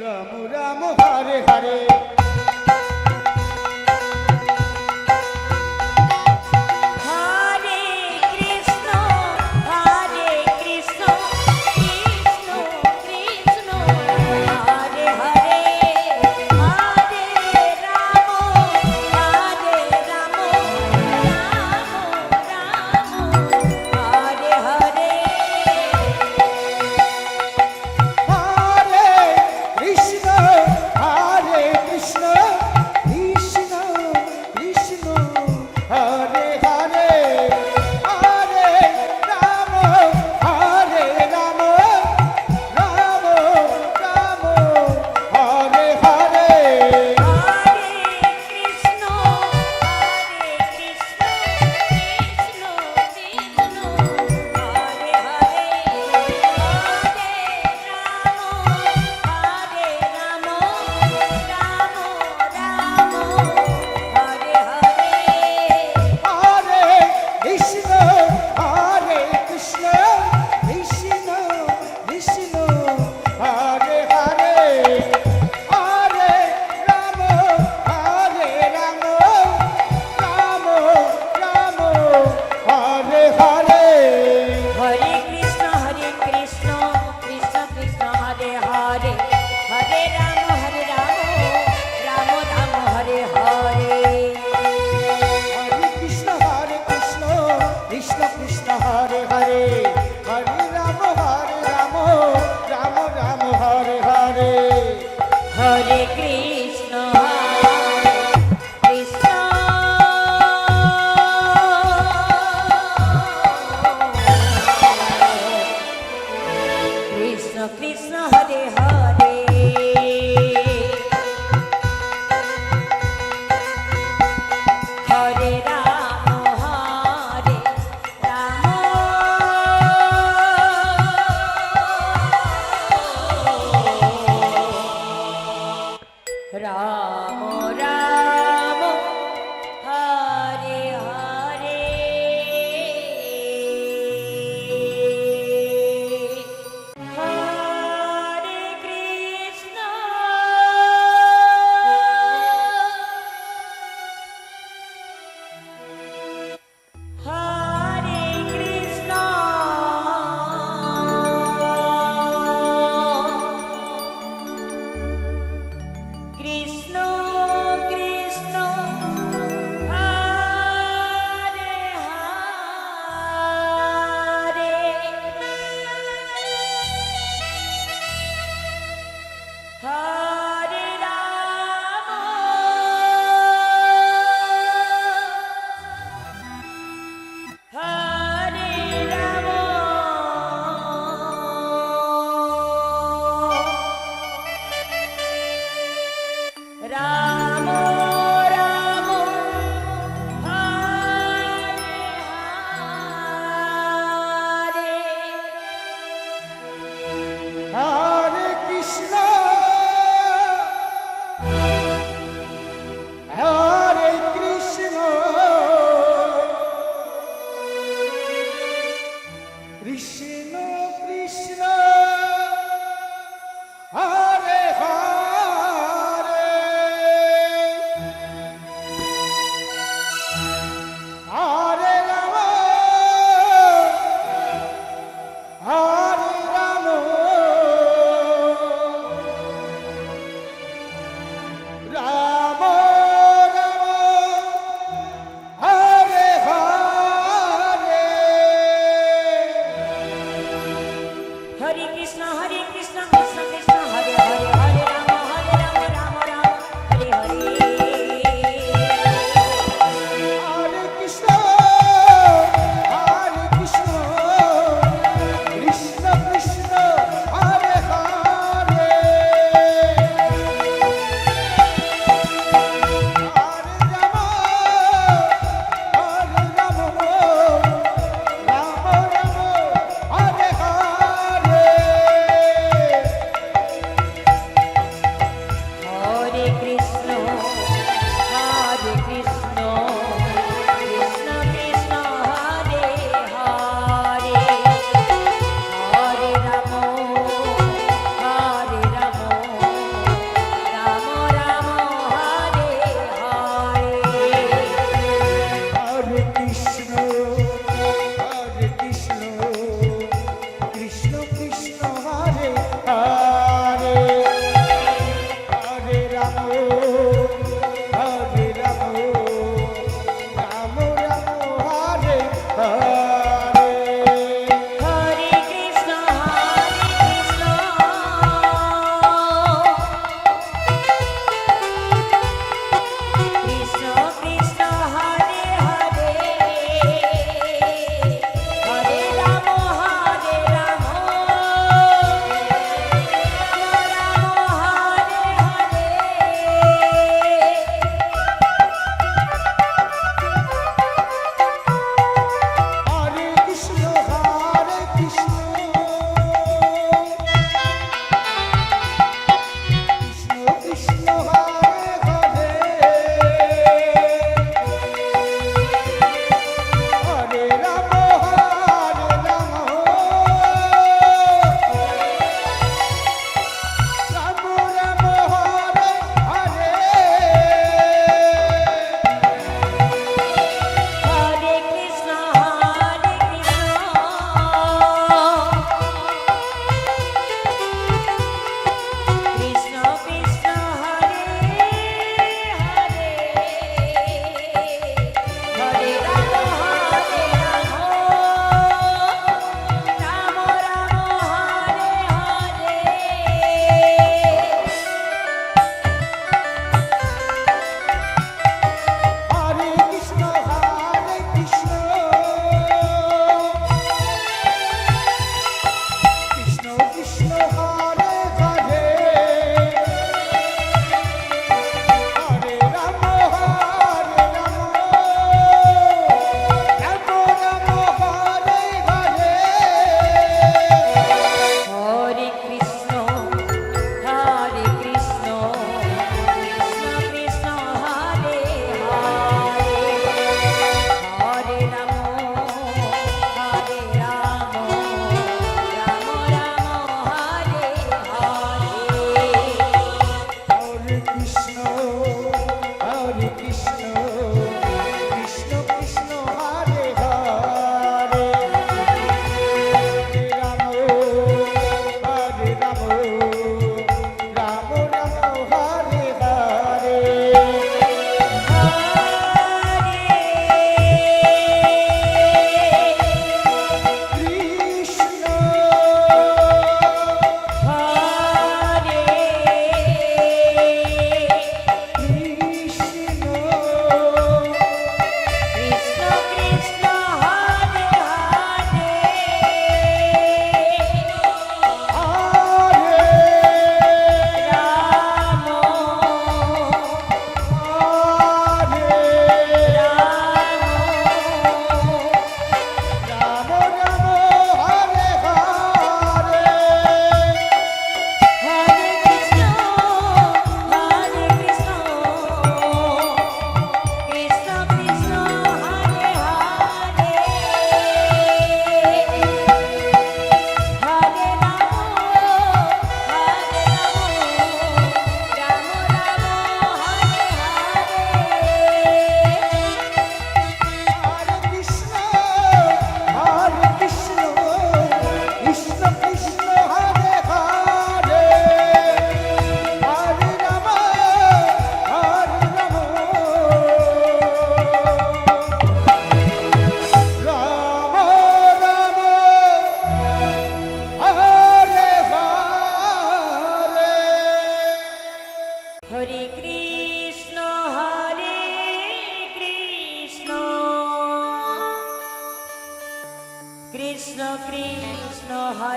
রাম রাম হরে হরে হরে কৃষ্ণ কৃষ্ণ কৃষ্ণ হরে হরে হরে রাম রাম রাম হরে হরে হরে কৃষ্ণ কৃষ্ণ কৃষ্ণ কৃষ্ণ হরে হরে হরে রাম রাম রাম হরে হরে হরে কৃষ্ণ কৃষ্ণ কৃষ্ণ হরে হরে হরে রাম রাম রাম হরে হরে হরে কৃষ্ণ কৃষ্ণ কৃষ্ণ কৃষ্ণ হরে হরে হরে রাম রাম রাম হরে হরে হরে কৃষ্ণ কৃষ্ণ কৃষ্ণ হরে হরে হরে রাম রাম রাম হরে হরে হরে কৃষ্ণ কৃষ্ণ কৃষ্ণ হরে হরে হরে রাম রাম রাম হরে হরে হরে কৃষ্ণ কৃষ্ণ কৃষ্ণ কৃষ্ণ হরে হরে হরে রাম রাম রাম হরে হরে হরে হরে কৃষ্ণ কৃষ্ণ কৃষ্ণ হরে হরে হরে রাম রাম রাম হরে হরে হরে কৃষ্ণ কৃষ্ণ কৃষ্ণ হরে হরে হরে রাম রাম রাম হরে হরে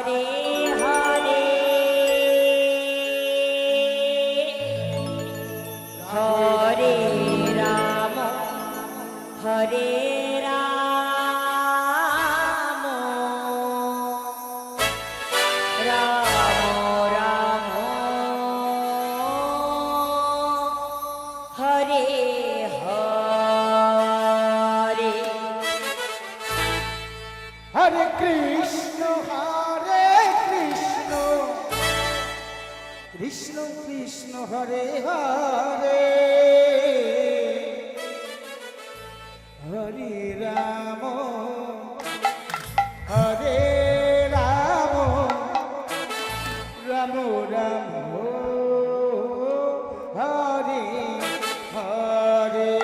হরে হরে হরে রাম হরে রাম রাম রাম হরে হরে হরে কৃষ্ণ কৃষ্ণ কৃষ্ণ হরে হরে হরে রাম হরে রাম রাম রাম হরে হরে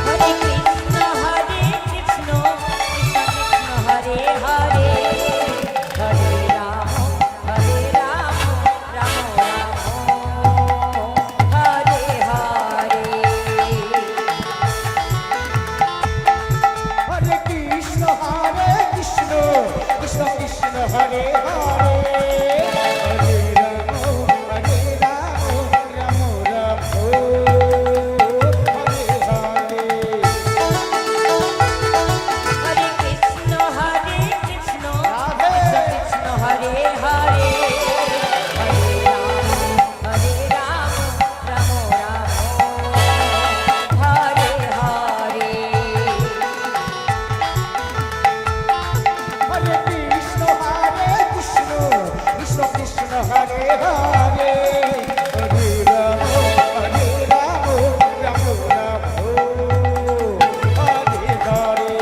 হরে কৃষ্ণ কৃষ্ণ কৃষ্ণ হরে হরে হরে রাম রাম রাম হরে হরে হরে কৃষ্ণ কৃষ্ণ কৃষ্ণ হরে হরে হরে রাম রাম রাম হরে হরে হরে কৃষ্ণ কৃষ্ণ রাধে। কৃষ্ণ হরে হরে হরে রাম রাম রাম হরে হরে হরে কৃষ্ণ কৃষ্ণ কৃষ্ণ হরে হরে হরে রাম রাম রাম হরে হরে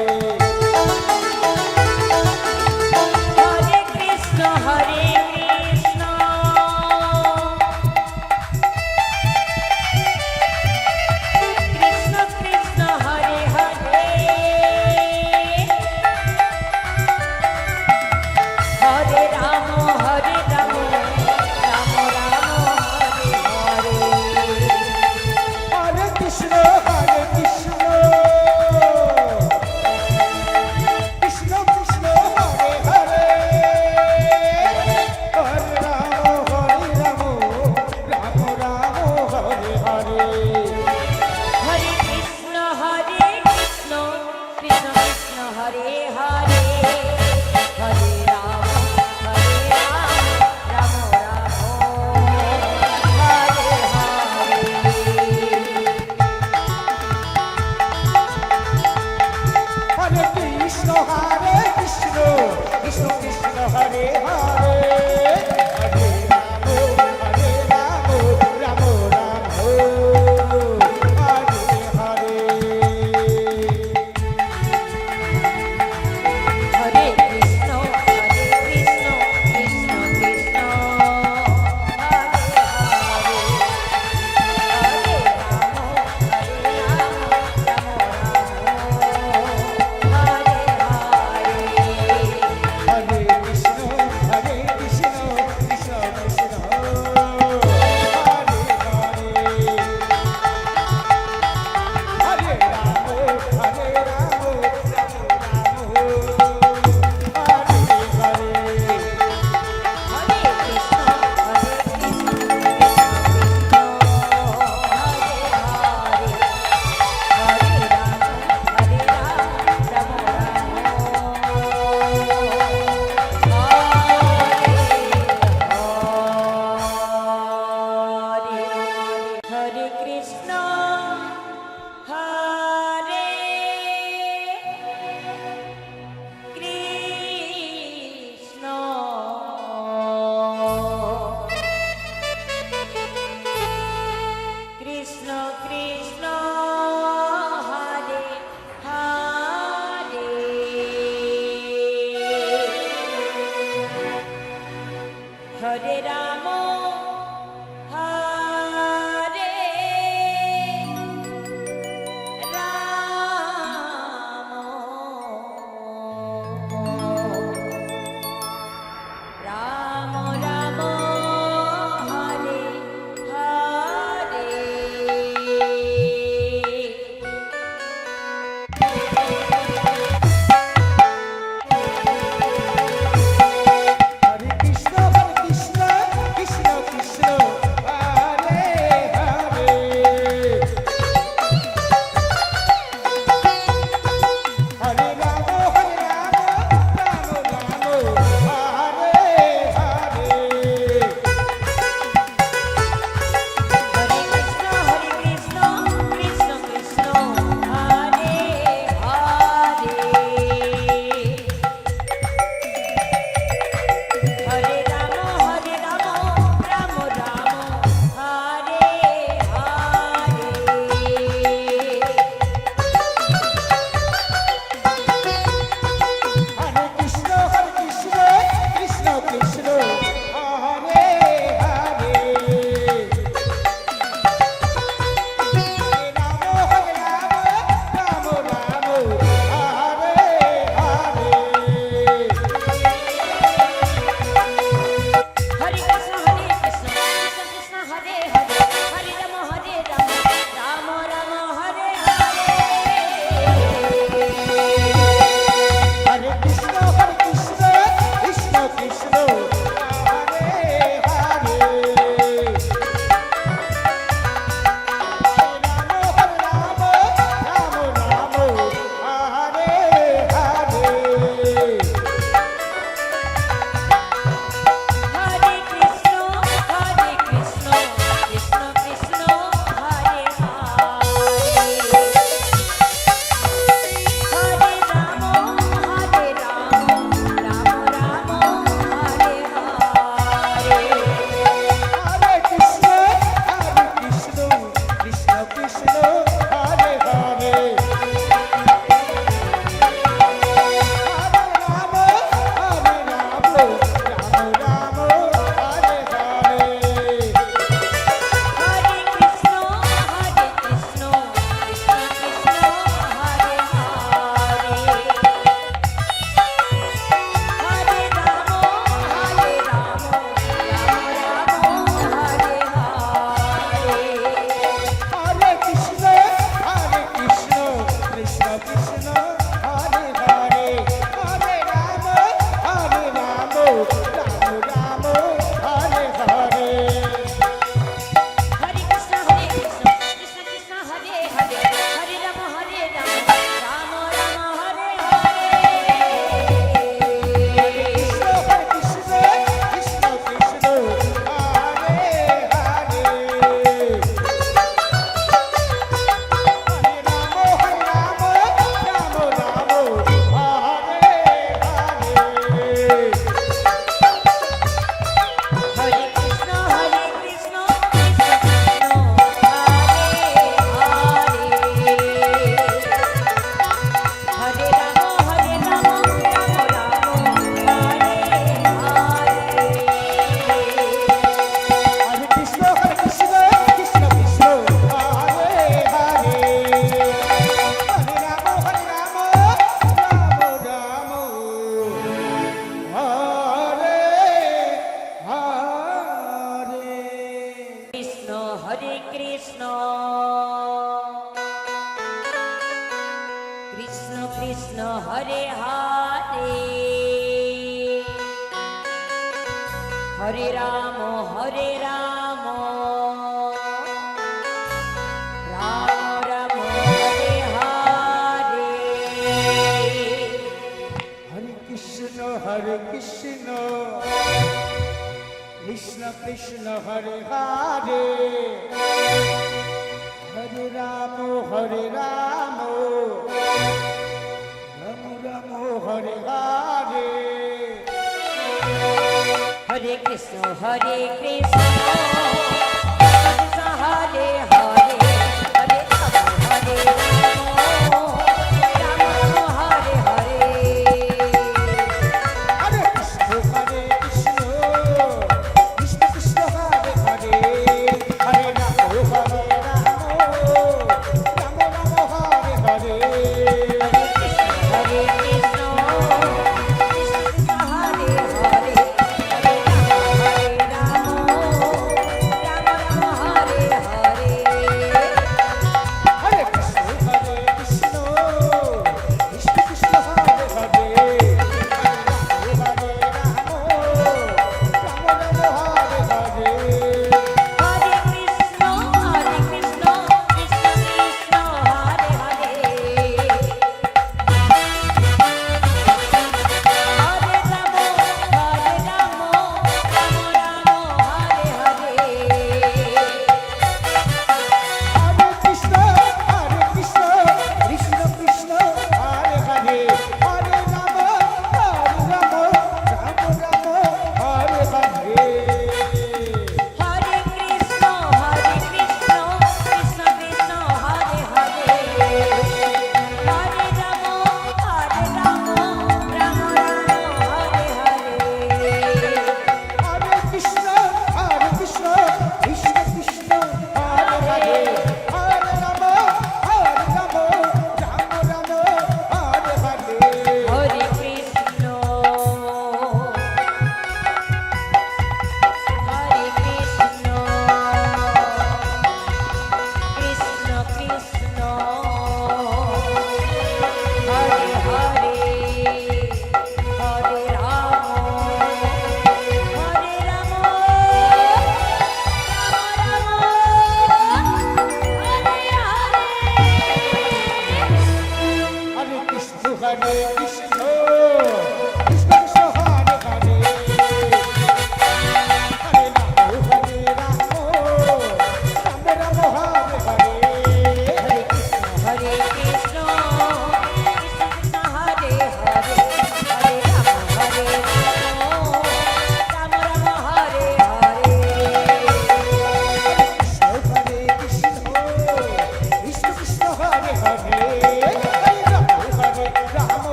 হরে কৃষ্ণ কৃষ্ণ কৃষ্ণ কৃষ্ণ হরে হরে হরে রাম রাম রাম হরে হরে হরে কৃষ্ণ কৃষ্ণ কৃষ্ণ কৃষ্ণ হরে হরে হরে রাম রাম রাম হরে হরে হরে কৃষ্ণ কৃষ্ণ কৃষ্ণ কৃষ্ণ হরে হরে হরে রাম রাম রাম হরে হরে হরে কৃষ্ণ কৃষ্ণ কৃষ্ণ কৃষ্ণ হরে হরে হরে রাম রাম রাম হরে হরে হরে কৃষ্ণ কৃষ্ণ কৃষ্ণ কৃষ্ণ হরে হরে হরে রাম রাম হরে হরে হরে কৃষ্ণ কৃষ্ণ কৃষ্ণ কৃষ্ণ হরে হরে হরে রাম রাম রাম হরে হরে হরে কৃষ্ণ কৃষ্ণ হরে হরে হরে রাম হরে কৃষ্ণ হরে কৃষ্ণ কৃষ্ণ কৃষ্ণ হরে হরে হরে রাম হরে রাম রাম হরে হরে হরে রাম রাম রাম হরে হরে হরে কৃষ্ণ কৃষ্ণ কৃষ্ণ হরে হরে হরে রাম রাম রাম হরে হরে হরে কৃষ্ণ